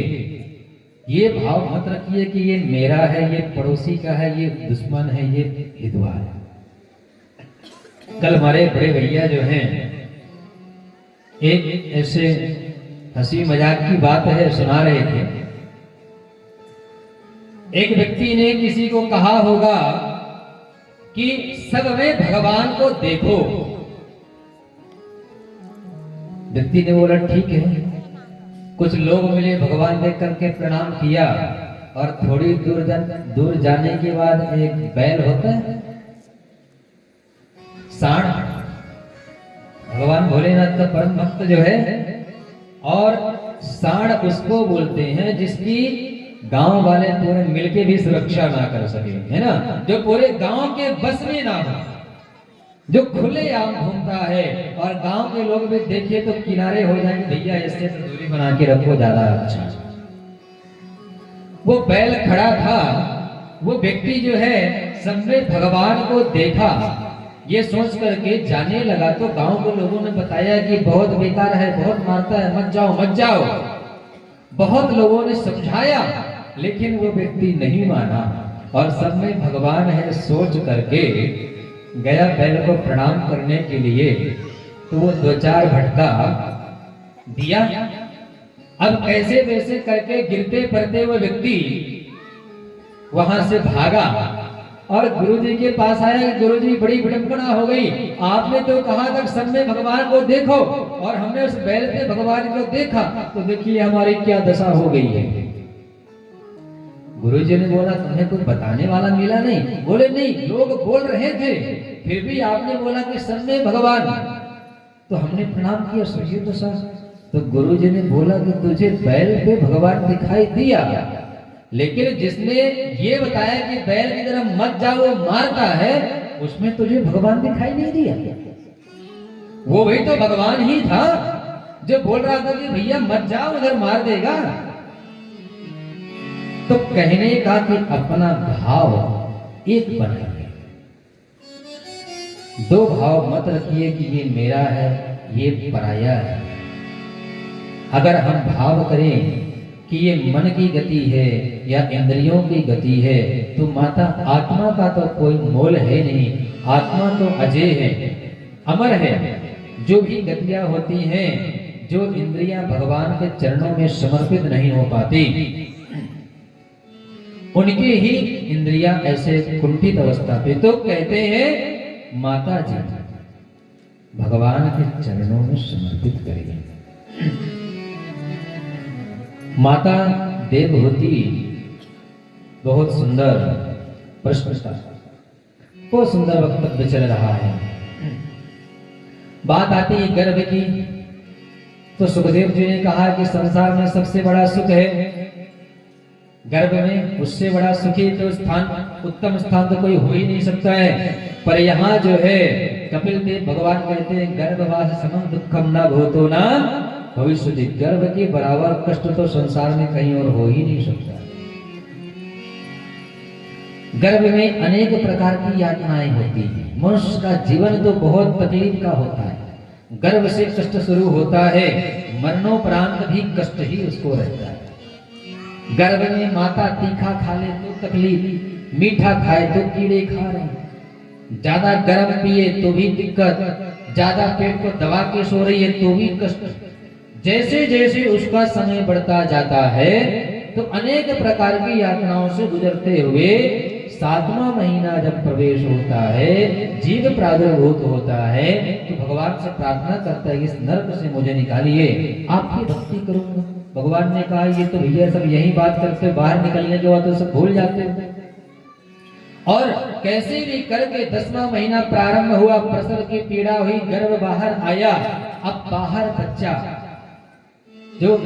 ये भाव मत रखिए कि ये मेरा है, ये पड़ोसी का है, ये दुश्मन है, ये हितवा है। कल हमारे बड़े भैया जो हैं एक ऐसे हंसी मजाक की बात है सुना रहे थे। एक व्यक्ति ने किसी को कहा होगा कि सब में भगवान को देखो। व्यक्ति ने बोला ठीक है। कुछ लोग मिले, भगवान देख करके प्रणाम किया और थोड़ी दूर जाने के बाद एक बैल होता है, सांड, भगवान भोलेनाथ का परम भक्त जो है, और सांड उसको बोलते हैं जिसकी गांव वाले पूरे मिलके भी सुरक्षा ना कर सके, है ना, जो पूरे गांव के बस में ना हो, जो खुले आम घूमता है और गांव के लोग भी देखे तो किनारे हो जाएंगे, भैया इससे तो दूरी बना के रखो, ज्यादा अच्छा। वो बैल खड़ा था, वो व्यक्ति जो है सब में भगवान को देखा, ये सोच करके जाने लगा। तो गांव के लोगों ने बताया कि बहुत बेकार है, बहुत मारता है, मत जाओ मत जाओ। बहुत लोगों ने समझाया लेकिन वो व्यक्ति नहीं माना और सब में भगवान है सोच करके गया बैल को प्रणाम करने के लिए। तो वो 2-4 झटका दिया। अब कैसे वैसे करके गिरते पड़ते हुए व्यक्ति वहां से भागा और गुरुजी के पास आया। गुरुजी बड़ी विडंबना हो गई, आपने तो कहा था सब में भगवान को देखो और हमने उस बैल पे भगवान को देखा, तो देखिए हमारी क्या दशा हो गई है। गुरुजी ने बोला तुम्हें कुछ बताने वाला मिला नहीं? बोले नहीं, लोग बोल रहे थे, फिर भी आपने बोला कि सब में भगवान, तो हमने प्रणाम किया, सोचिए तो सर। तो गुरुजी ने बोला कि तुझे बैल पे भगवान दिखाई दिया, लेकिन जिसने ये बताया कि बैल की तरफ मत जाओ वो मारता है, उसमें तुझे भगवान दिखाई नहीं दिया। वो भी तो भगवान ही था जो बोल रहा था कि भैया मत जाओ उधर मार देगा, तो कहने का कि अपना भाव एक बनाइए, दो भाव मत रखिए कि ये मेरा है ये पराया है। अगर हम भाव करें कि ये मन की गति है या इंद्रियों की गति है, तो माता आत्मा का तो कोई मोल है नहीं, आत्मा तो अजय है, अमर है। जो भी गतियां होती हैं, जो इंद्रियां भगवान के चरणों में समर्पित नहीं हो पाती, उनकी ही इंद्रियां ऐसे कुंठित अवस्था पे, तो कहते हैं माता जी भगवान के चरणों में समर्पित करेंगे। माता देवहूति बहुत सुंदर प्रश्न, बहुत सुंदर वक्तव्य चल रहा है। बात आती है गर्भ की, तो सुखदेव जी ने कहा कि संसार में सबसे बड़ा सुख है गर्भ में, उससे बड़ा सुखी तो स्थान, उत्तम स्थान तो कोई हो ही नहीं सकता है। पर यहाँ जो है कपिल देव भगवान कहते हैं गर्भवास समम दुखम न भूतो न भविष्यति, गर्भ के बराबर कष्ट तो संसार में कहीं और हो ही नहीं सकता। गर्भ में अनेक प्रकार की यातनाएं होती हैं। मनुष्य का जीवन तो बहुत तकलीफ का होता है। गर्भ से कष्ट शुरू होता है, मरणोपरांत भी कष्ट ही उसको रहता है। गर्भ में माता तीखा खा ले तो तकलीफ, मीठा खाए तो कीड़े खा रहे, ज्यादा गर्म पिए तो भी दिक्कत, ज्यादा पेट को दबा के सो रही है तो भी कष्ट। जैसे जैसे उसका समय बढ़ता जाता है तो अनेक प्रकार की यातनाओं से गुजरते हुए 7वां महीना जब प्रवेश होता है, जीव प्रादुर्भूत होता है, तो भगवान से प्रार्थना करता है इस नरक से मुझे निकालिए, आपकी भक्ति करूंगा। भगवान ने कहा ये तो भैया सब यही बात करते, बाहर निकलने के बाद तो सब भूल जाते। और कैसे भी करके 10वां महीना प्रारंभ हुआ, प्रसव की पीड़ा हुई, गर्भ बाहर आया। अब बाहर बच्चा, जो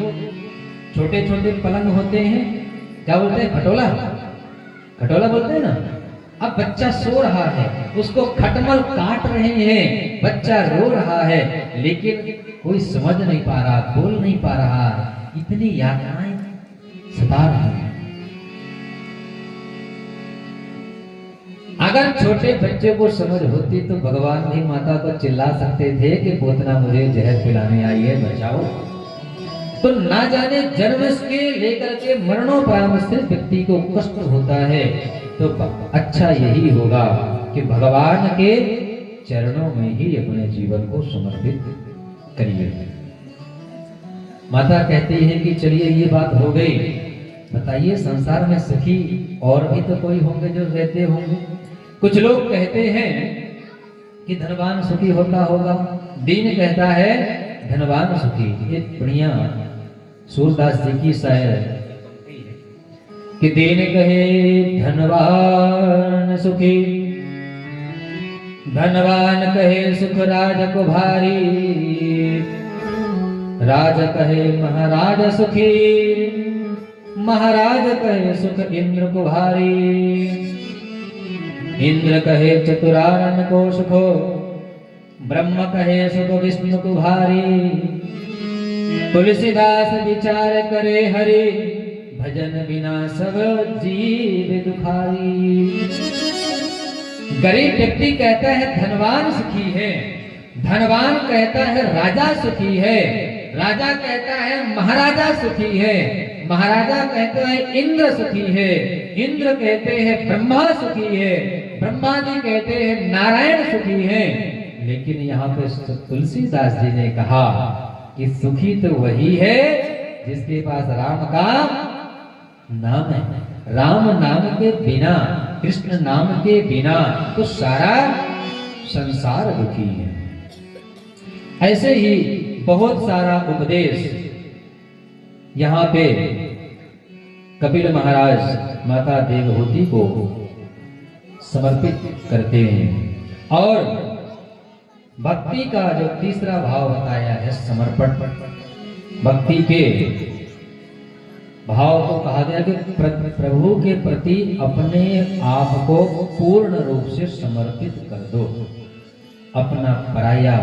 छोटे छोटे पलंग होते हैं, क्या बोलते हैं, खटोला, खटोला बोलते हैं ना। अब बच्चा सो रहा है, उसको खटमल काट रहे हैं, बच्चा रो रहा है, लेकिन कोई समझ नहीं पा रहा, बोल नहीं पा रहा, इतनी यातनाएं सता रही हैं। अगर छोटे बच्चे को समझ होती तो भगवान भी माता को चिल्ला सकते थे कि पोतना मुझे जहर पिलाने आई है, बचाओ। तो ना जाने जन्म के लेकर के मरणोपरांत से व्यक्ति को कष्ट होता है, तो अच्छा यही होगा कि भगवान के चरणों में ही अपने जीवन को समर्पित करिए। माता कहती है कि चलिए ये बात हो गई, बताइए संसार में सुखी और भी तो कोई होंगे जो रहते होंगे। कुछ लोग कहते हैं कि धनवान सुखी होता होगा, दीन कहता है धनवान सुखी। एक बढ़िया सूरदास जी की शायर कि दीन कहे धनवान सुखी, धनवान कहे सुख राज को भारी, राज कहे महाराज सुखी, महाराज कहे सुख इंद्र को भारी, इंद्र कहे चतुरानन को सुखो, ब्रह्म कहे सुख विष्णु को भारी। तुलसीदास विचार करे हरि, भजन बिना सब जीव दुखारी। गरीब व्यक्ति कहता है धनवान सुखी है, धनवान कहता है राजा सुखी है, राजा कहता है महाराजा सुखी है, महाराजा कहते हैं इंद्र सुखी है, इंद्र कहते हैं ब्रह्मा सुखी है, ब्रह्मा जी कहते हैं नारायण सुखी है। लेकिन यहाँ पे तुलसीदास जी ने कहा कि सुखी तो वही है जिसके पास राम का नाम है। राम नाम के बिना, कृष्ण नाम के बिना तो सारा संसार दुखी है। ऐसे ही बहुत सारा उपदेश यहाँ पे कपिल महाराज माता देवहूति को समर्पित करते हैं। और भक्ति का जो तीसरा भाव बताया है समर्पण, भक्ति के भाव को कहा गया कि प्रभु के प्रति अपने आप को पूर्ण रूप से समर्पित कर दो, अपना पराया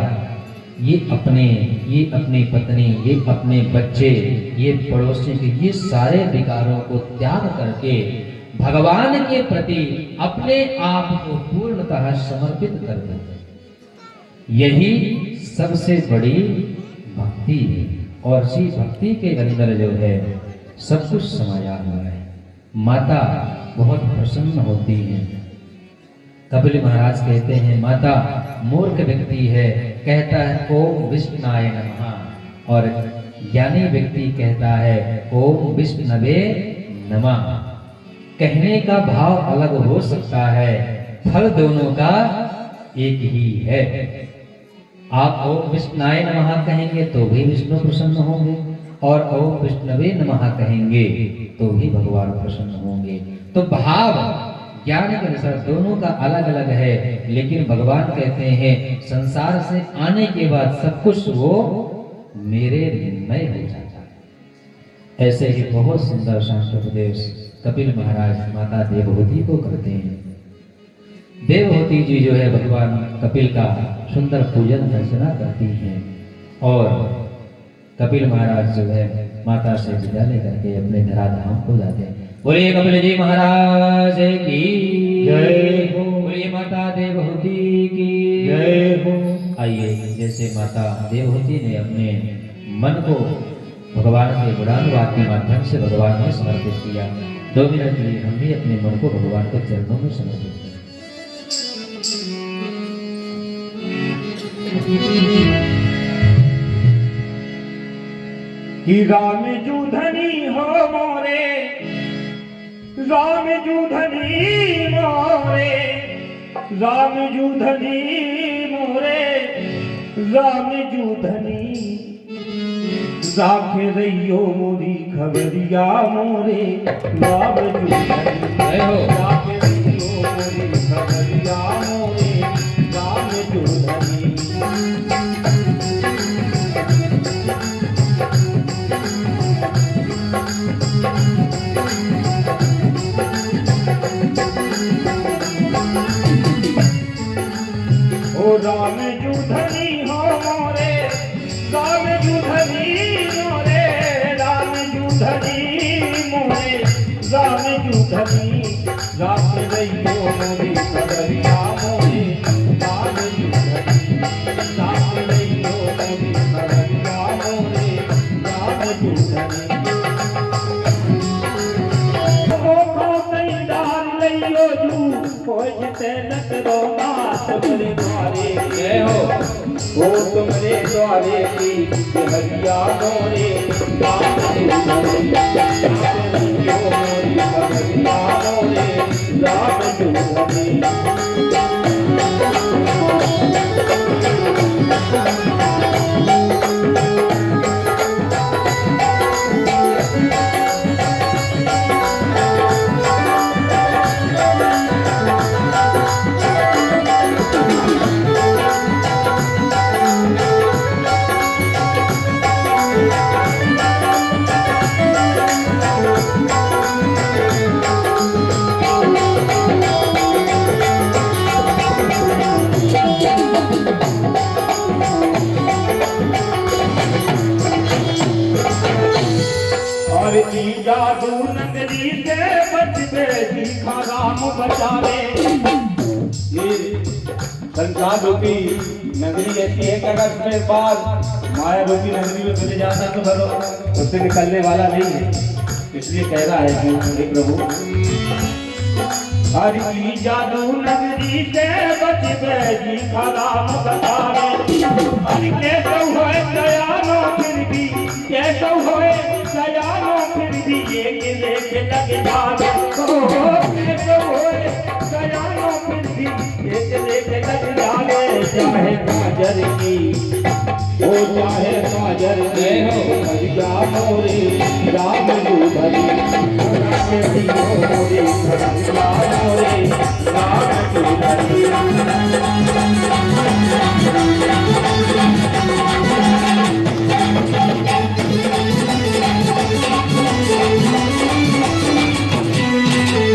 ये अपनी पत्नी, ये अपने बच्चे, ये पड़ोसी के, ये सारे विकारों को त्याग करके भगवान के प्रति अपने आप को पूर्णतः समर्पित कर दें। यही सबसे बड़ी भक्ति है। और इसी भक्ति के अंदर जो है सब कुछ समाया हुआ है। माता बहुत प्रसन्न होती है। कपिल महाराज कहते हैं माता मूर्ख व्यक्ति है, कहता है ओम विष्णुनाय नमः, और ज्ञानी व्यक्ति कहता है ओम विष्णवे नमः। कहने का भाव अलग हो सकता है, फल दोनों का एक ही है। आप ओम विष्णुनाय नमः कहेंगे तो भी विष्णु प्रसन्न होंगे, और ओम विष्णवे नमः कहेंगे तो भी भगवान प्रसन्न होंगे। तो भाव ज्ञान के अनुसार दोनों का अलग अलग है, लेकिन भगवान कहते हैं संसार से आने के बाद सब कुछ वो मेरे मय हो जाता है। ऐसे ही बहुत सुंदर शास्त्र उपदेश कपिल महाराज माता देवहूति को करते हैं। देवहूति जी जो है भगवान कपिल का सुंदर पूजन अर्चना करती हैं, और कपिल महाराज जो है माता से विदा लेकर के अपने धराधाम को जाते हैं। बोलिए कपिल जी महाराज की जय हो। बोलिए माता देवहूति की जय हो। आइए, जैसे माता देवहूति ने अपने मन को भगवान के गुणानुवाद के माध्यम से भगवान में समर्पित किया, 2 मिनट के लिए हम भी अपने मन को भगवान के चरणों में समर्पित करें। कि राम जू धनी हो मोरे, राम जू धनी मोरे, राम जू धनी मोरे, राम जू धनी। राखे रहियो मोरी खबरिया मोरे, राम जू धनी। राखे रहियो मोरी खबरिया मोरे, राम जू धनी। ओ राम जू धनी हो मोरे, राम जू धनी मोरे, राम जू धनी मोरे, राम जू धनी। राख रहियो मोरी खबरिया मोरे, राम जू धनी। राख रहियो मोरी खबरिया मोरे, राम जू धनी। लइयो जू कोई ते न करो बात तुम्हारे द्वारे। जय हो। ओ तुम्हारे द्वारे की हरिया मोरे, राम जू धनी। राम मोरी हरिया मोरे, राम जू धनी। जादू नगरी से बचते सीखा राम बचावे। ये संसार रूपी नगरी ऐसी है कि अगर उसमें बाद माया रूपी नगरी में चले जाता तो फिर उससे निकलने वाला नहीं है। इसलिए कह रहा है कि हे प्रभु, हरि जादू नगरी से बचते सीखा राम बचावे। हरि कैसे होए दयालो फिर भी, कैसे होए दयालो फिर भी, एक लेके लग जावे। कैसे होए दयालो फिर भी, एक लेके लग जावे। चाहे काजर की ओ चाहे काजर के हो, हरिया मोरे राम जू धनी। राम जू मोरे, हरिया मोरे राम जू धनी।